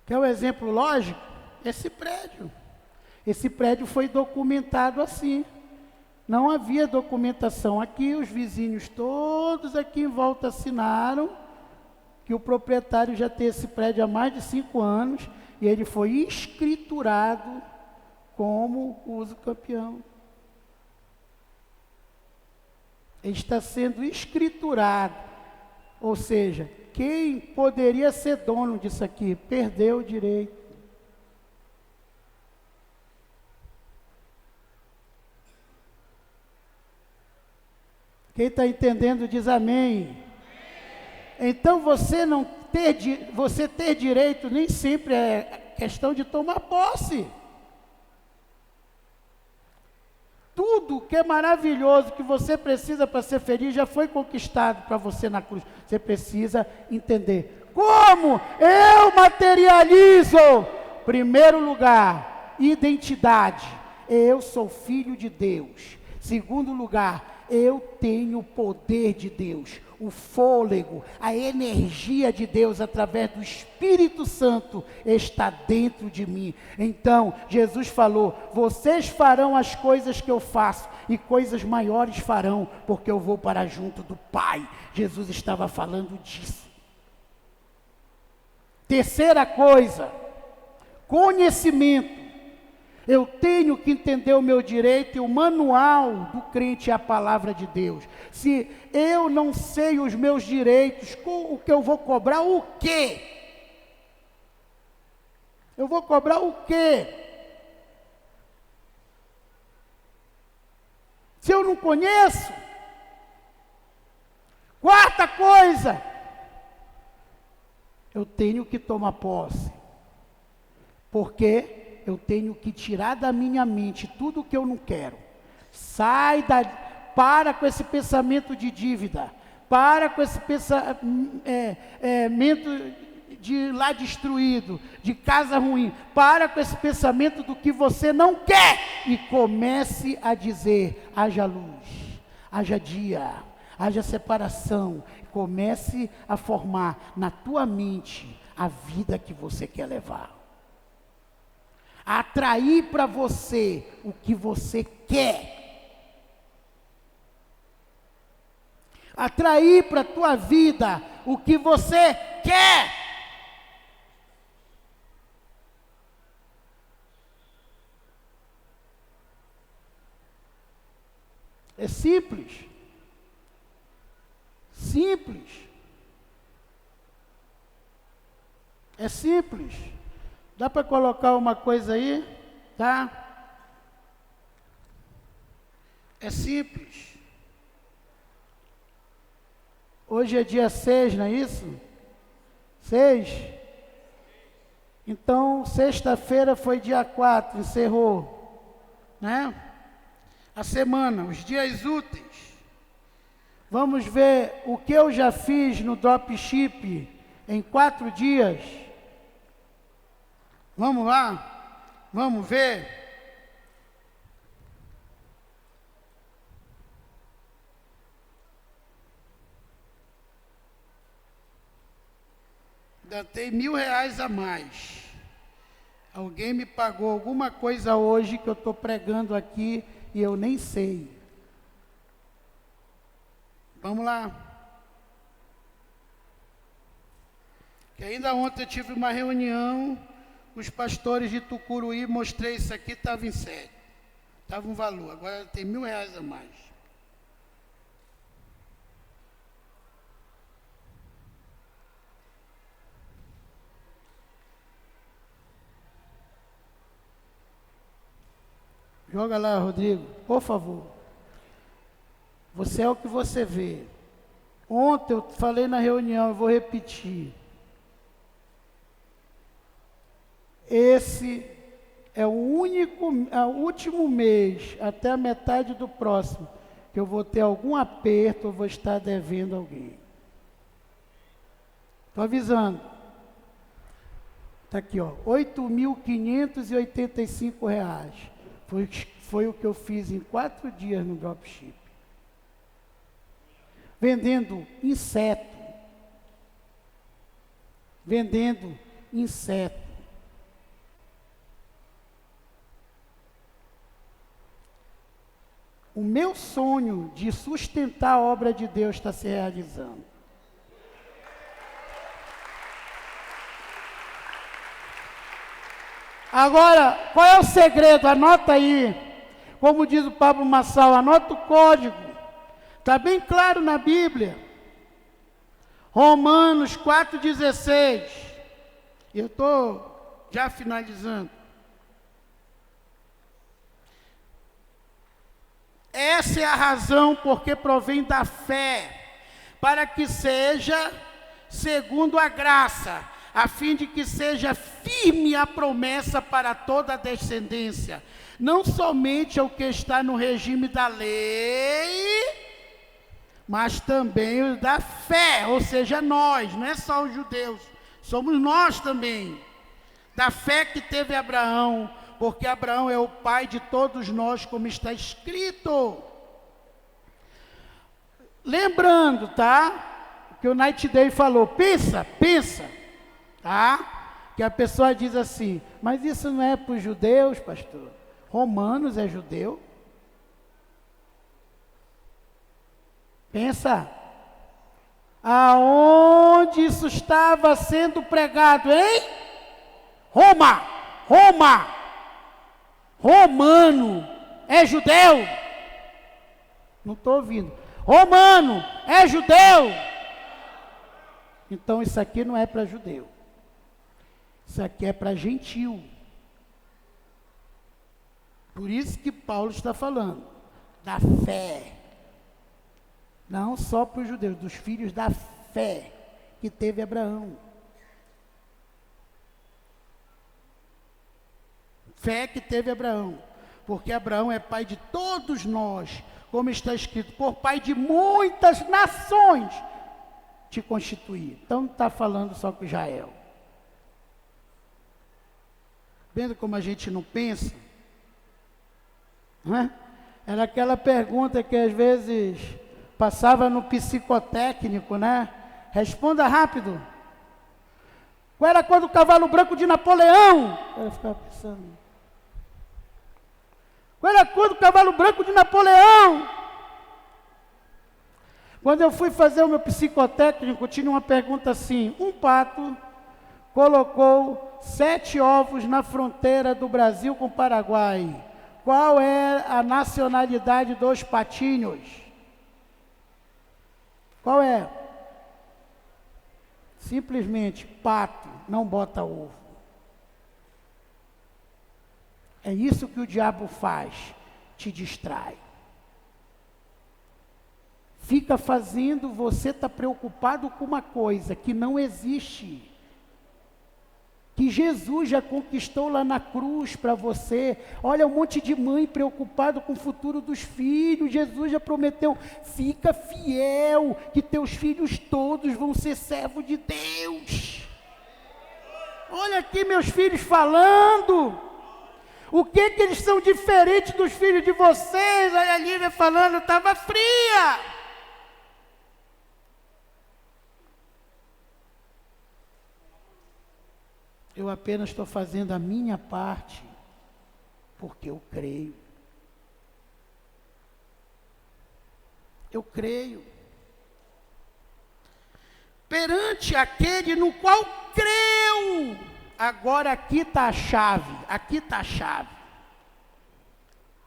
Speaker 1: Quer um exemplo lógico? Esse prédio. Esse prédio foi documentado assim. Não havia documentação aqui, os vizinhos todos aqui em volta assinaram que o proprietário já tem esse prédio há mais de 5 anos e ele foi escriturado como uso campeão. Ele está sendo escriturado, ou seja, quem poderia ser dono disso aqui, perdeu o direito. Quem está entendendo diz amém. Então você ter direito nem sempre é questão de tomar posse. Tudo que é maravilhoso, que você precisa para ser feliz, já foi conquistado para você na cruz. Você precisa entender. Como eu materializo? Primeiro lugar, identidade. Eu sou filho de Deus. Segundo lugar, eu tenho o poder de Deus, o fôlego, a energia de Deus através do Espírito Santo está dentro de mim. Então, Jesus falou: vocês farão as coisas que eu faço e coisas maiores farão, porque eu vou para junto do Pai. Jesus estava falando disso. Terceira coisa, conhecimento. Eu tenho que entender o meu direito, e o manual do crente é a palavra de Deus. Se eu não sei os meus direitos, o que eu vou cobrar, o quê? Eu vou cobrar o quê? Se eu não conheço? Quarta coisa, eu tenho que tomar posse. Porque eu tenho que tirar da minha mente tudo o que eu não quero. Para com esse pensamento de dívida. Para com esse pensamento de lá destruído, de casa ruim. Para com esse pensamento do que você não quer. E comece a dizer: haja luz, haja dia, haja separação. Comece a formar na tua mente a vida que você quer levar. Atrair para você o que você quer. Atrair para a tua vida o que você quer. É simples. Simples. É simples. Dá para colocar uma coisa aí, tá? É simples. Hoje é dia 6, não é isso? 6? Então, sexta-feira foi dia 4, encerrou, né? A semana, os dias úteis. Vamos ver o que eu já fiz no dropship em 4 dias. Vamos lá? Vamos ver? Ainda tem R$1.000 a mais. Alguém me pagou alguma coisa hoje que eu estou pregando aqui e eu nem sei. Vamos lá. Que ainda ontem eu tive uma reunião com os pastores de Tucuruí, mostrei isso aqui, estava em sério. Estava um valor, agora tem R$1.000 a mais. Joga lá, Rodrigo, por favor. Você é o que você vê. Ontem eu falei na reunião, eu vou repetir. Esse é o último mês, até a metade do próximo, que eu vou ter algum aperto, eu vou estar devendo alguém. Estou avisando. Está aqui, ó, R$8.585. Foi o que eu fiz em 4 dias no dropship. Vendendo inseto. Vendendo inseto. O meu sonho de sustentar a obra de Deus está se realizando. Agora, qual é o segredo? Anota aí. Como diz o Pablo Massal, anota o código. Está bem claro na Bíblia. Romanos 4,16. Eu estou já finalizando. Essa é a razão porque provém da fé, para que seja segundo a graça, a fim de que seja firme a promessa para toda a descendência, não somente ao que está no regime da lei, mas também o da fé, ou seja, nós, não é só os judeus, somos nós também, da fé que teve Abraão, porque Abraão é o pai de todos nós, como está escrito. Lembrando, tá? Que o Night Day falou, pensa, tá? Que a pessoa diz assim, mas isso não é para os judeus, pastor? Romanos é judeu? Pensa. Aonde isso estava sendo pregado, hein? Roma. Romano é judeu? Não estou ouvindo. Romano é judeu? Então isso aqui não é para judeu. Isso aqui é para gentil. Por isso que Paulo está falando da fé. Não só para os judeus, dos filhos da fé que teve Abraão. Fé que teve Abraão, porque Abraão é pai de todos nós, como está escrito, por pai de muitas nações te constituir. Então não está falando só com Israel. Vendo como a gente não pensa? Não é? Era aquela pergunta que às vezes passava no psicotécnico, né? Responda rápido. Qual era a cor do cavalo branco de Napoleão? Eu ficava pensando. Qual era a cor do cavalo branco de Napoleão? Quando eu fui fazer o meu psicotécnico, tinha uma pergunta assim: um pato colocou 7 ovos na fronteira do Brasil com o Paraguai. Qual é a nacionalidade dos patinhos? Qual é? Simplesmente, pato não bota ovo. É isso que o diabo faz, te distrai. fica fazendo você estar preocupado com uma coisa que não existe, que Jesus já conquistou lá na cruz para você. Olha, um monte de mãe preocupado com o futuro dos filhos. Jesus já prometeu, fica fiel, que teus filhos todos vão ser servos de Deus. Olha aqui meus filhos falando. O que eles são diferentes dos filhos de vocês? Olha a Lívia falando, estava fria. Eu apenas estou fazendo a minha parte, porque eu creio. Eu creio. Perante aquele no qual creu. Agora aqui está a chave, aqui está a chave.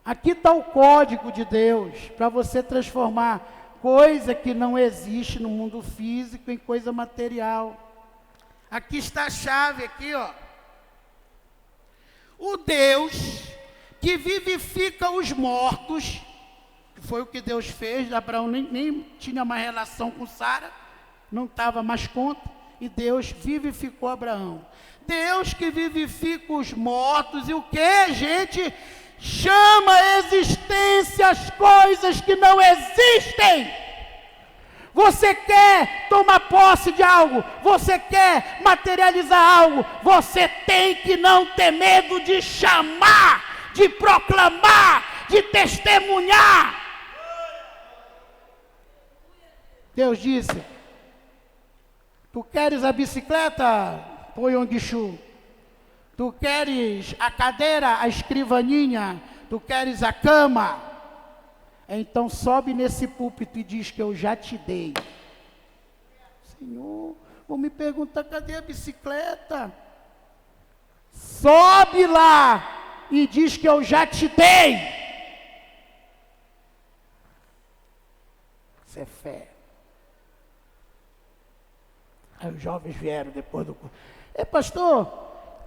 Speaker 1: Aqui está o código de Deus, para você transformar coisa que não existe no mundo físico em coisa material. Aqui está a chave, aqui ó. O Deus que vivifica os mortos, que foi o que Deus fez. Abraão nem tinha mais relação com Sara, não estava mais conta, e Deus vivificou Abraão. Deus que vivifica os mortos, e o que, gente? Chama a existência as coisas que não existem. Você quer tomar posse de algo, você quer materializar algo, você tem que não ter medo de chamar, de proclamar, de testemunhar. Deus disse, tu queres a bicicleta, Poyongishu? Tu queres a cadeira, a escrivaninha? Tu queres a cama? Então sobe nesse púlpito e diz que eu já te dei. Senhor, vão me perguntar, cadê a bicicleta? Sobe lá e diz que eu já te dei. Isso é fé. Aí os jovens vieram depois do curso. Pastor,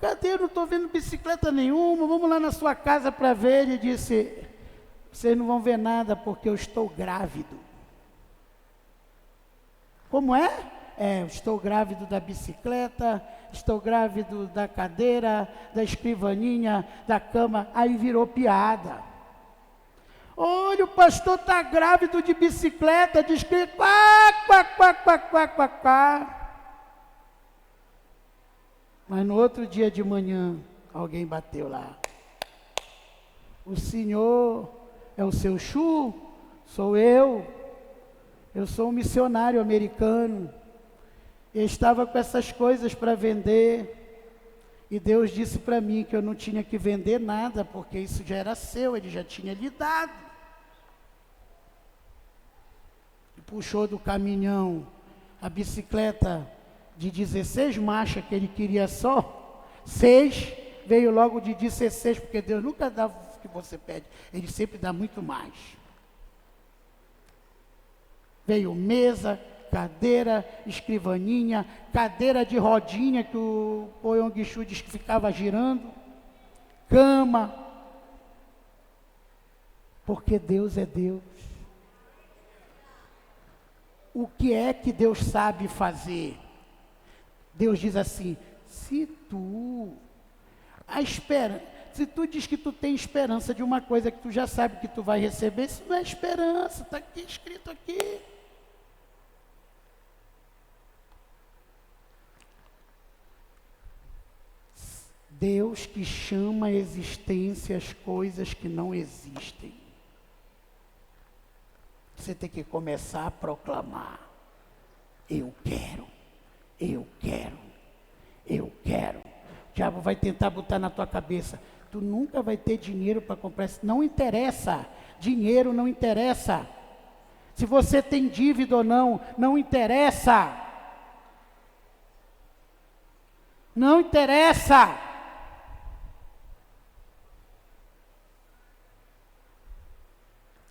Speaker 1: cadê? Eu não estou vendo bicicleta nenhuma, vamos lá na sua casa para ver. Ele disse, vocês não vão ver nada porque eu estou grávido. Como é? Eu estou grávido da bicicleta, estou grávido da cadeira, da escrivaninha, da cama. Aí virou piada. Olha, o pastor está grávido de bicicleta, diz que quá, quá, quá, quá, quá, quá, quá. Mas no outro dia de manhã, alguém bateu lá. O senhor é o seu Chu? Sou eu. Eu sou um missionário americano. Eu estava com essas coisas para vender. E Deus disse para mim que eu não tinha que vender nada, porque isso já era seu, Ele já tinha lhe dado. E puxou do caminhão a bicicleta de 16 marchas, que ele queria só 6, veio logo de 16, porque Deus nunca dá o que você pede, Ele sempre dá muito mais. Veio mesa, cadeira, escrivaninha, cadeira de rodinha, que o Poyongishu disse que ficava girando, cama, porque Deus é Deus. O que é que Deus sabe fazer? Deus diz assim, se tu diz que tu tem esperança de uma coisa que tu já sabe que tu vai receber, isso não é esperança, está aqui escrito aqui. Deus que chama a existência as coisas que não existem. Você tem que começar a proclamar, eu quero. Eu quero, eu quero. O diabo vai tentar botar na tua cabeça, tu nunca vai ter dinheiro para comprar isso. Não interessa, dinheiro não interessa. Se você tem dívida ou não, não interessa. Não interessa.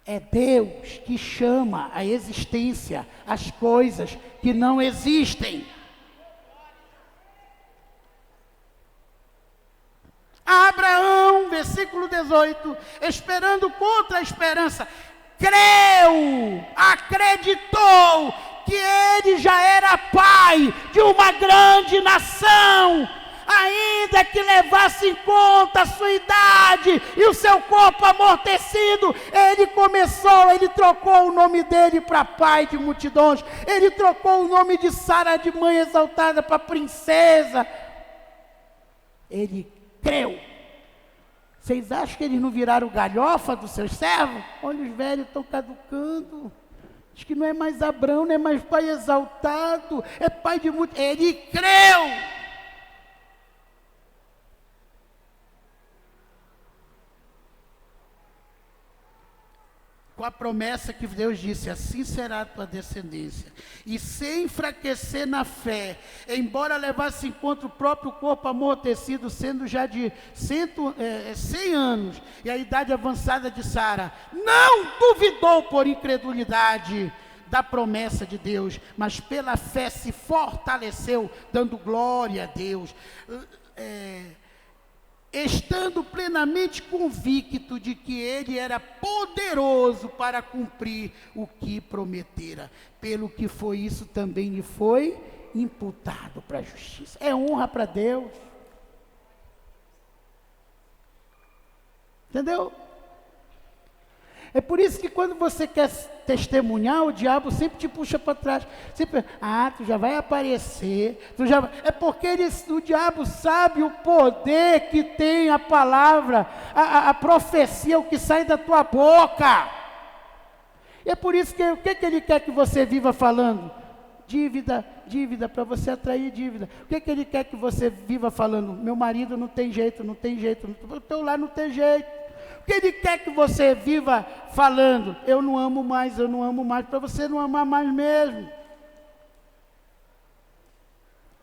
Speaker 1: É Deus que chama a existência as coisas que não existem. Abraão, versículo 18, esperando contra a esperança, creu, acreditou que ele já era pai de uma grande nação, ainda que levasse em conta a sua idade e o seu corpo amortecido, ele trocou o nome dele para pai de multidões, ele trocou o nome de Sara, de mãe exaltada, para princesa. Ele creu. Vocês acham que eles não viraram galhofa dos seus servos? Olha, os velhos estão caducando. Diz que não é mais Abraão, não é mais pai exaltado, é pai de muito. Ele creu. Com a promessa que Deus disse, assim será a tua descendência. E sem enfraquecer na fé, embora levasse em conta o próprio corpo amortecido, sendo já de 100 anos, e a idade avançada de Sara, não duvidou por incredulidade da promessa de Deus, mas pela fé se fortaleceu, dando glória a Deus. Estando plenamente convicto de que ele era poderoso para cumprir o que prometera, pelo que foi isso também lhe foi imputado para a justiça. É honra para Deus. Entendeu? É por isso que quando você quer testemunhar, o diabo sempre te puxa para trás. Sempre, tu já vai aparecer. É porque o diabo sabe o poder que tem a palavra, a profecia, o que sai da tua boca. E é por isso que o que ele quer que você viva falando? Dívida, para você atrair dívida. O que ele quer que você viva falando? Meu marido não tem jeito, o teu lar não tem jeito. O que ele quer que você viva falando? Eu não amo mais, para você não amar mais mesmo.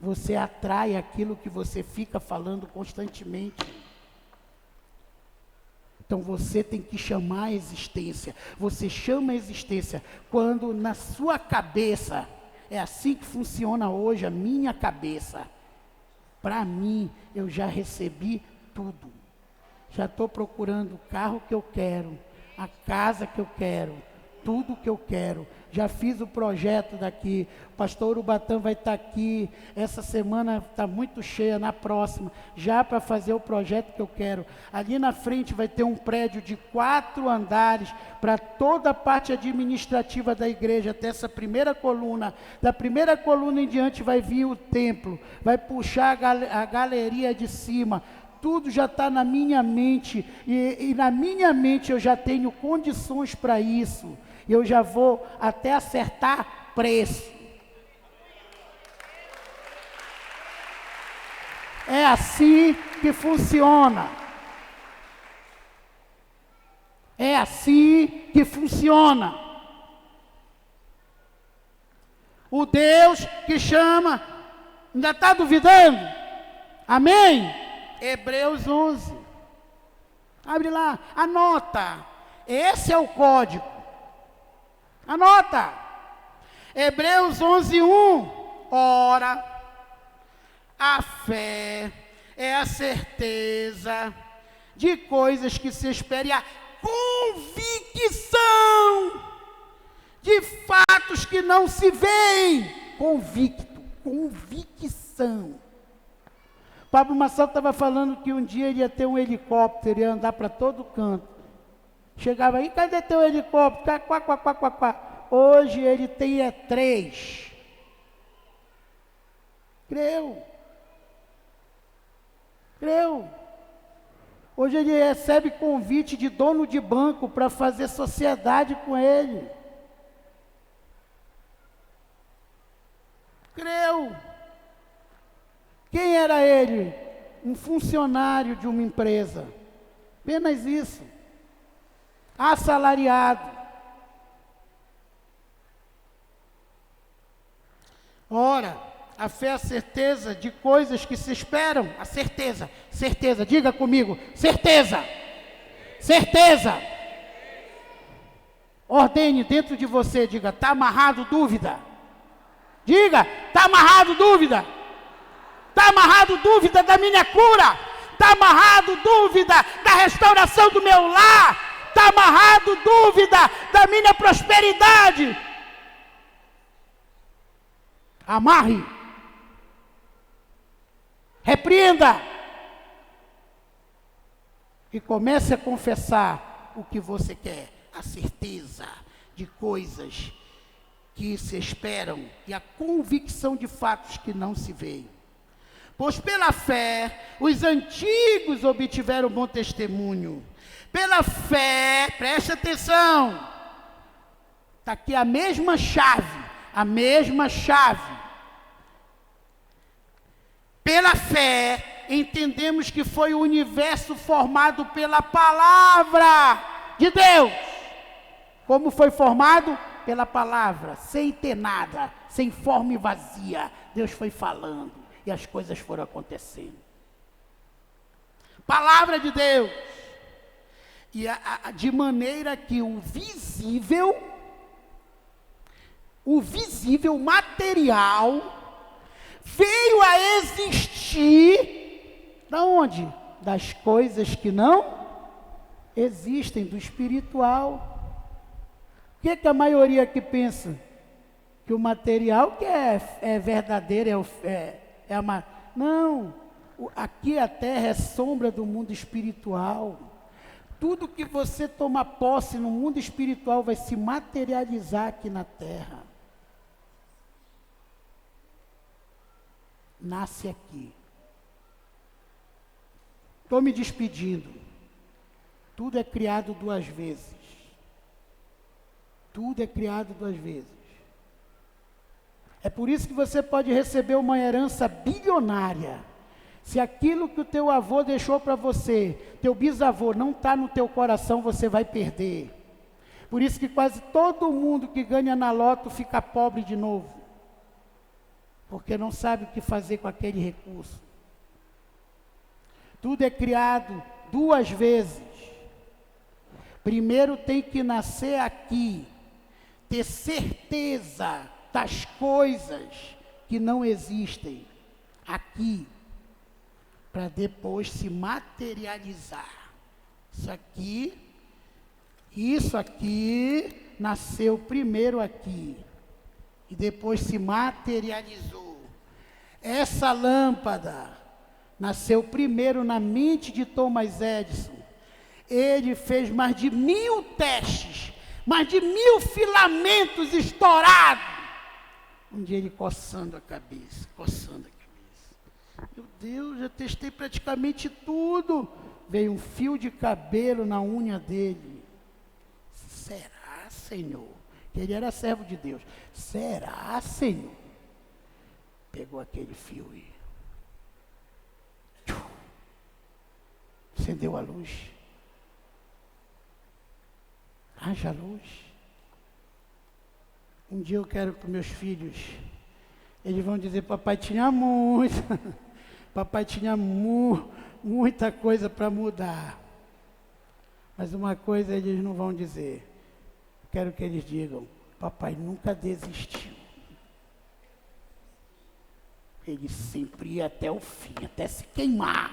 Speaker 1: Você atrai aquilo que você fica falando constantemente. Então você tem que chamar a existência. Você chama a existência quando na sua cabeça, é assim que funciona hoje a minha cabeça. Para mim, eu já recebi tudo. Já estou procurando o carro que eu quero, a casa que eu quero, tudo que eu quero. Já fiz o projeto daqui, o pastor Urubatã vai estar aqui, essa semana está muito cheia, na próxima, já para fazer o projeto que eu quero. Ali na frente vai ter um prédio de 4 andares, para toda a parte administrativa da igreja, até essa primeira coluna. Da primeira coluna em diante vai vir o templo, vai puxar a galeria de cima. Tudo já está na minha mente, e na minha mente eu já tenho condições para isso. Eu já vou até acertar preço. É assim que funciona. É assim que funciona. O Deus que chama, ainda está duvidando? Amém? Hebreus 11, abre lá, anota, esse é o código, anota, Hebreus 11:1, ora, a fé é a certeza de coisas que se espera e a convicção de fatos que não se veem, convicção. Pablo Marçal estava falando que um dia ele ia ter um helicóptero, ia andar para todo canto. Chegava aí, cadê teu helicóptero? Quá. Hoje ele tem 3. Creu. Hoje ele recebe convite de dono de banco para fazer sociedade com ele. Creu. Quem era ele? Um funcionário de uma empresa. Apenas isso. Assalariado. Ora, a fé é a certeza de coisas que se esperam. A certeza. Diga comigo. Certeza. Ordene dentro de você. Diga, está amarrado dúvida. Diga, está amarrado dúvida. Está amarrado dúvida da minha cura, está amarrado dúvida da restauração do meu lar, está amarrado dúvida da minha prosperidade. Amarre. Repreenda. E comece a confessar o que você quer. A certeza de coisas que se esperam e a convicção de fatos que não se veem. Pois pela fé, os antigos obtiveram bom testemunho. Pela fé, preste atenção, está aqui a mesma chave, Pela fé, entendemos que foi o universo formado pela palavra de Deus. Como foi formado? Pela palavra, sem ter nada, sem forma e vazia. Deus foi falando e as coisas foram acontecendo. Palavra de Deus. E de maneira que o visível material, veio a existir, da onde? Das coisas que não existem, do espiritual. O que a maioria aqui pensa? Que o material que é verdadeiro, não, aqui a terra é sombra do mundo espiritual. Tudo que você toma posse no mundo espiritual vai se materializar aqui na terra. Nasce aqui. Estou me despedindo. Tudo é criado duas vezes. Tudo é criado duas vezes. É por isso que você pode receber uma herança bilionária. Se aquilo que o teu avô deixou para você, teu bisavô, não está no teu coração, você vai perder. Por isso que quase todo mundo que ganha na loto fica pobre de novo. Porque não sabe o que fazer com aquele recurso. Tudo é criado duas vezes. Primeiro tem que nascer aqui, ter certeza das coisas que não existem aqui, para depois se materializar. Isso aqui nasceu primeiro aqui e depois se materializou. Essa lâmpada nasceu primeiro na mente de Thomas Edison. Ele fez mais de 1000 testes, mais de 1000 filamentos estourados. Um dia ele coçando a cabeça. Meu Deus, já testei praticamente tudo. Veio um fio de cabelo na unha dele. Será, Senhor? Ele era servo de Deus. Será, Senhor? Pegou aquele fio e acendeu a luz. Haja luz. Um dia eu quero que meus filhos, eles vão dizer, papai tinha muita coisa para mudar. Mas uma coisa eles não vão dizer. Quero que eles digam, papai nunca desistiu. Ele sempre ia até o fim, até se queimar.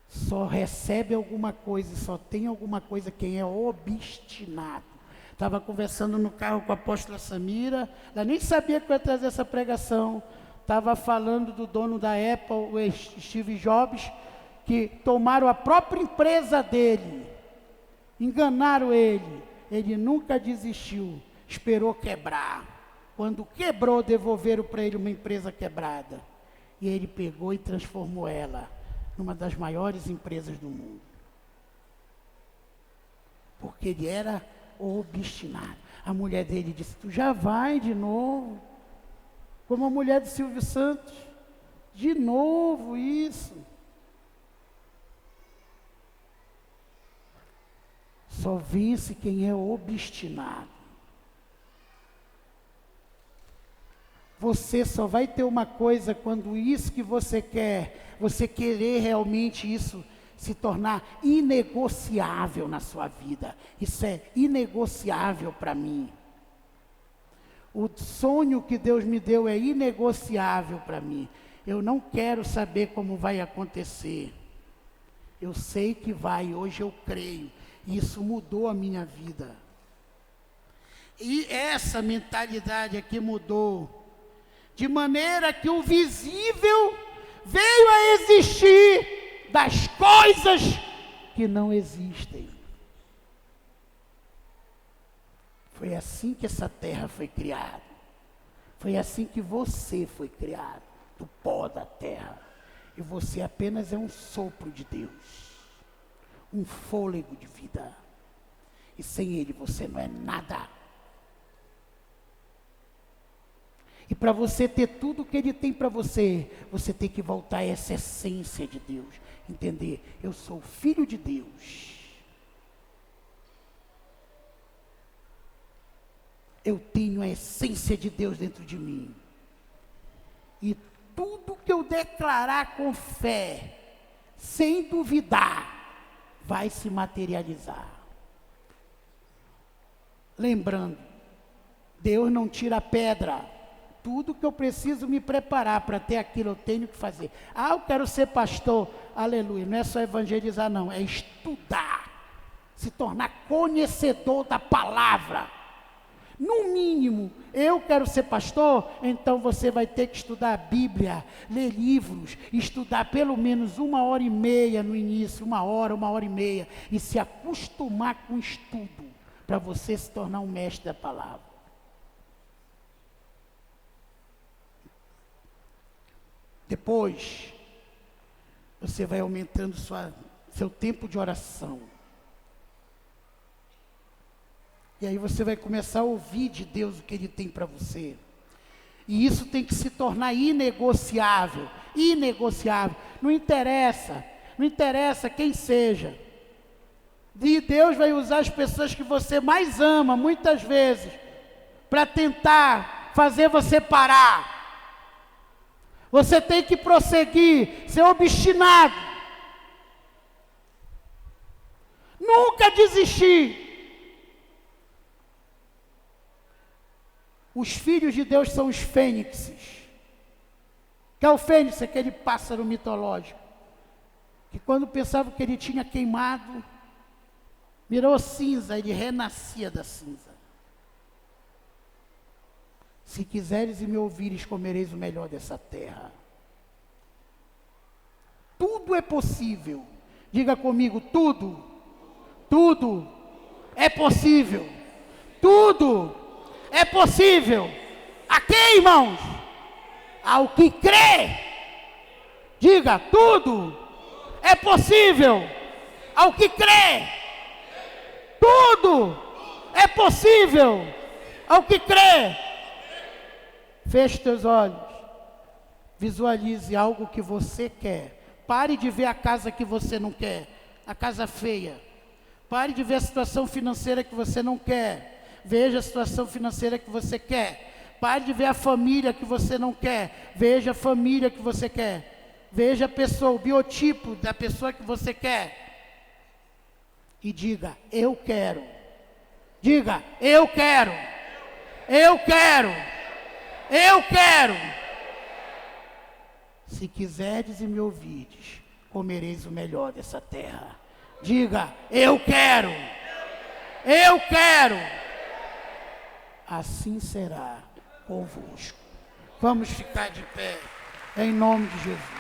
Speaker 1: Só recebe alguma coisa, só tem alguma coisa quem é obstinado. Estava conversando no carro com a apóstola Samira, ela nem sabia que eu ia trazer essa pregação. Estava falando do dono da Apple, o Steve Jobs, que tomaram a própria empresa dele, enganaram ele. Ele nunca desistiu, esperou quebrar. Quando quebrou, devolveram para ele uma empresa quebrada. E ele pegou e transformou ela numa das maiores empresas do mundo. Porque ele era obstinado. A mulher dele disse, tu já vai de novo? Como a mulher de Silvio Santos. De novo isso. Só vence quem é obstinado. Você só vai ter uma coisa quando isso que você quer, você querer realmente isso se tornar inegociável na sua vida. Isso é inegociável para mim. O sonho que Deus me deu é inegociável para mim. Eu não quero saber como vai acontecer. Eu sei que vai, hoje eu creio. E isso mudou a minha vida. E essa mentalidade aqui mudou. De maneira que o visível veio a existir das coisas que não existem. Foi assim que essa terra foi criada. Foi assim que você foi criado, do pó da terra. E você apenas é um sopro de Deus, um fôlego de vida. E sem Ele você não é nada. E para você ter tudo que Ele tem para você, você tem que voltar a essa essência de Deus. Entender, eu sou filho de Deus. Eu tenho a essência de Deus dentro de mim. E tudo que eu declarar com fé, sem duvidar, vai se materializar. Lembrando, Deus não tira pedra. Tudo que eu preciso me preparar para ter aquilo, eu tenho que fazer. Ah, eu quero ser pastor. Aleluia. Não é só evangelizar, não. É estudar. Se tornar conhecedor da palavra. No mínimo, eu quero ser pastor, então você vai ter que estudar a Bíblia, ler livros, estudar pelo menos 1h30 no início, 1h, 1h30, e se acostumar com o estudo, para você se tornar um mestre da palavra. Depois, você vai aumentando seu tempo de oração. E aí você vai começar a ouvir de Deus o que Ele tem para você. E isso tem que se tornar inegociável. Inegociável. Não interessa quem seja. E Deus vai usar as pessoas que você mais ama, muitas vezes, para tentar fazer você parar. Você tem que prosseguir, ser obstinado. Nunca desistir. Os filhos de Deus são os fênixes. Que é o fênix, aquele pássaro mitológico, que quando pensava que ele tinha queimado, virou cinza, ele renascia da cinza. Se quiseres e me ouvires, comereis o melhor dessa terra. Tudo é possível. Diga comigo, tudo é possível. Tudo é possível. A quem, irmãos? Ao que crê. Diga, tudo é possível. Ao que crê. Tudo é possível. Ao que crê. Feche teus olhos. Visualize algo que você quer. Pare de ver a casa que você não quer. A casa feia. Pare de ver a situação financeira que você não quer. Veja a situação financeira que você quer. Pare de ver a família que você não quer. Veja a família que você quer. Veja a pessoa, o biotipo da pessoa que você quer. E diga, eu quero. Diga, eu quero. Eu quero. Eu quero. Se quiseres e me ouvides, comereis o melhor dessa terra. Diga, eu quero. Eu quero. Assim será convosco. Vamos ficar de pé, em nome de Jesus.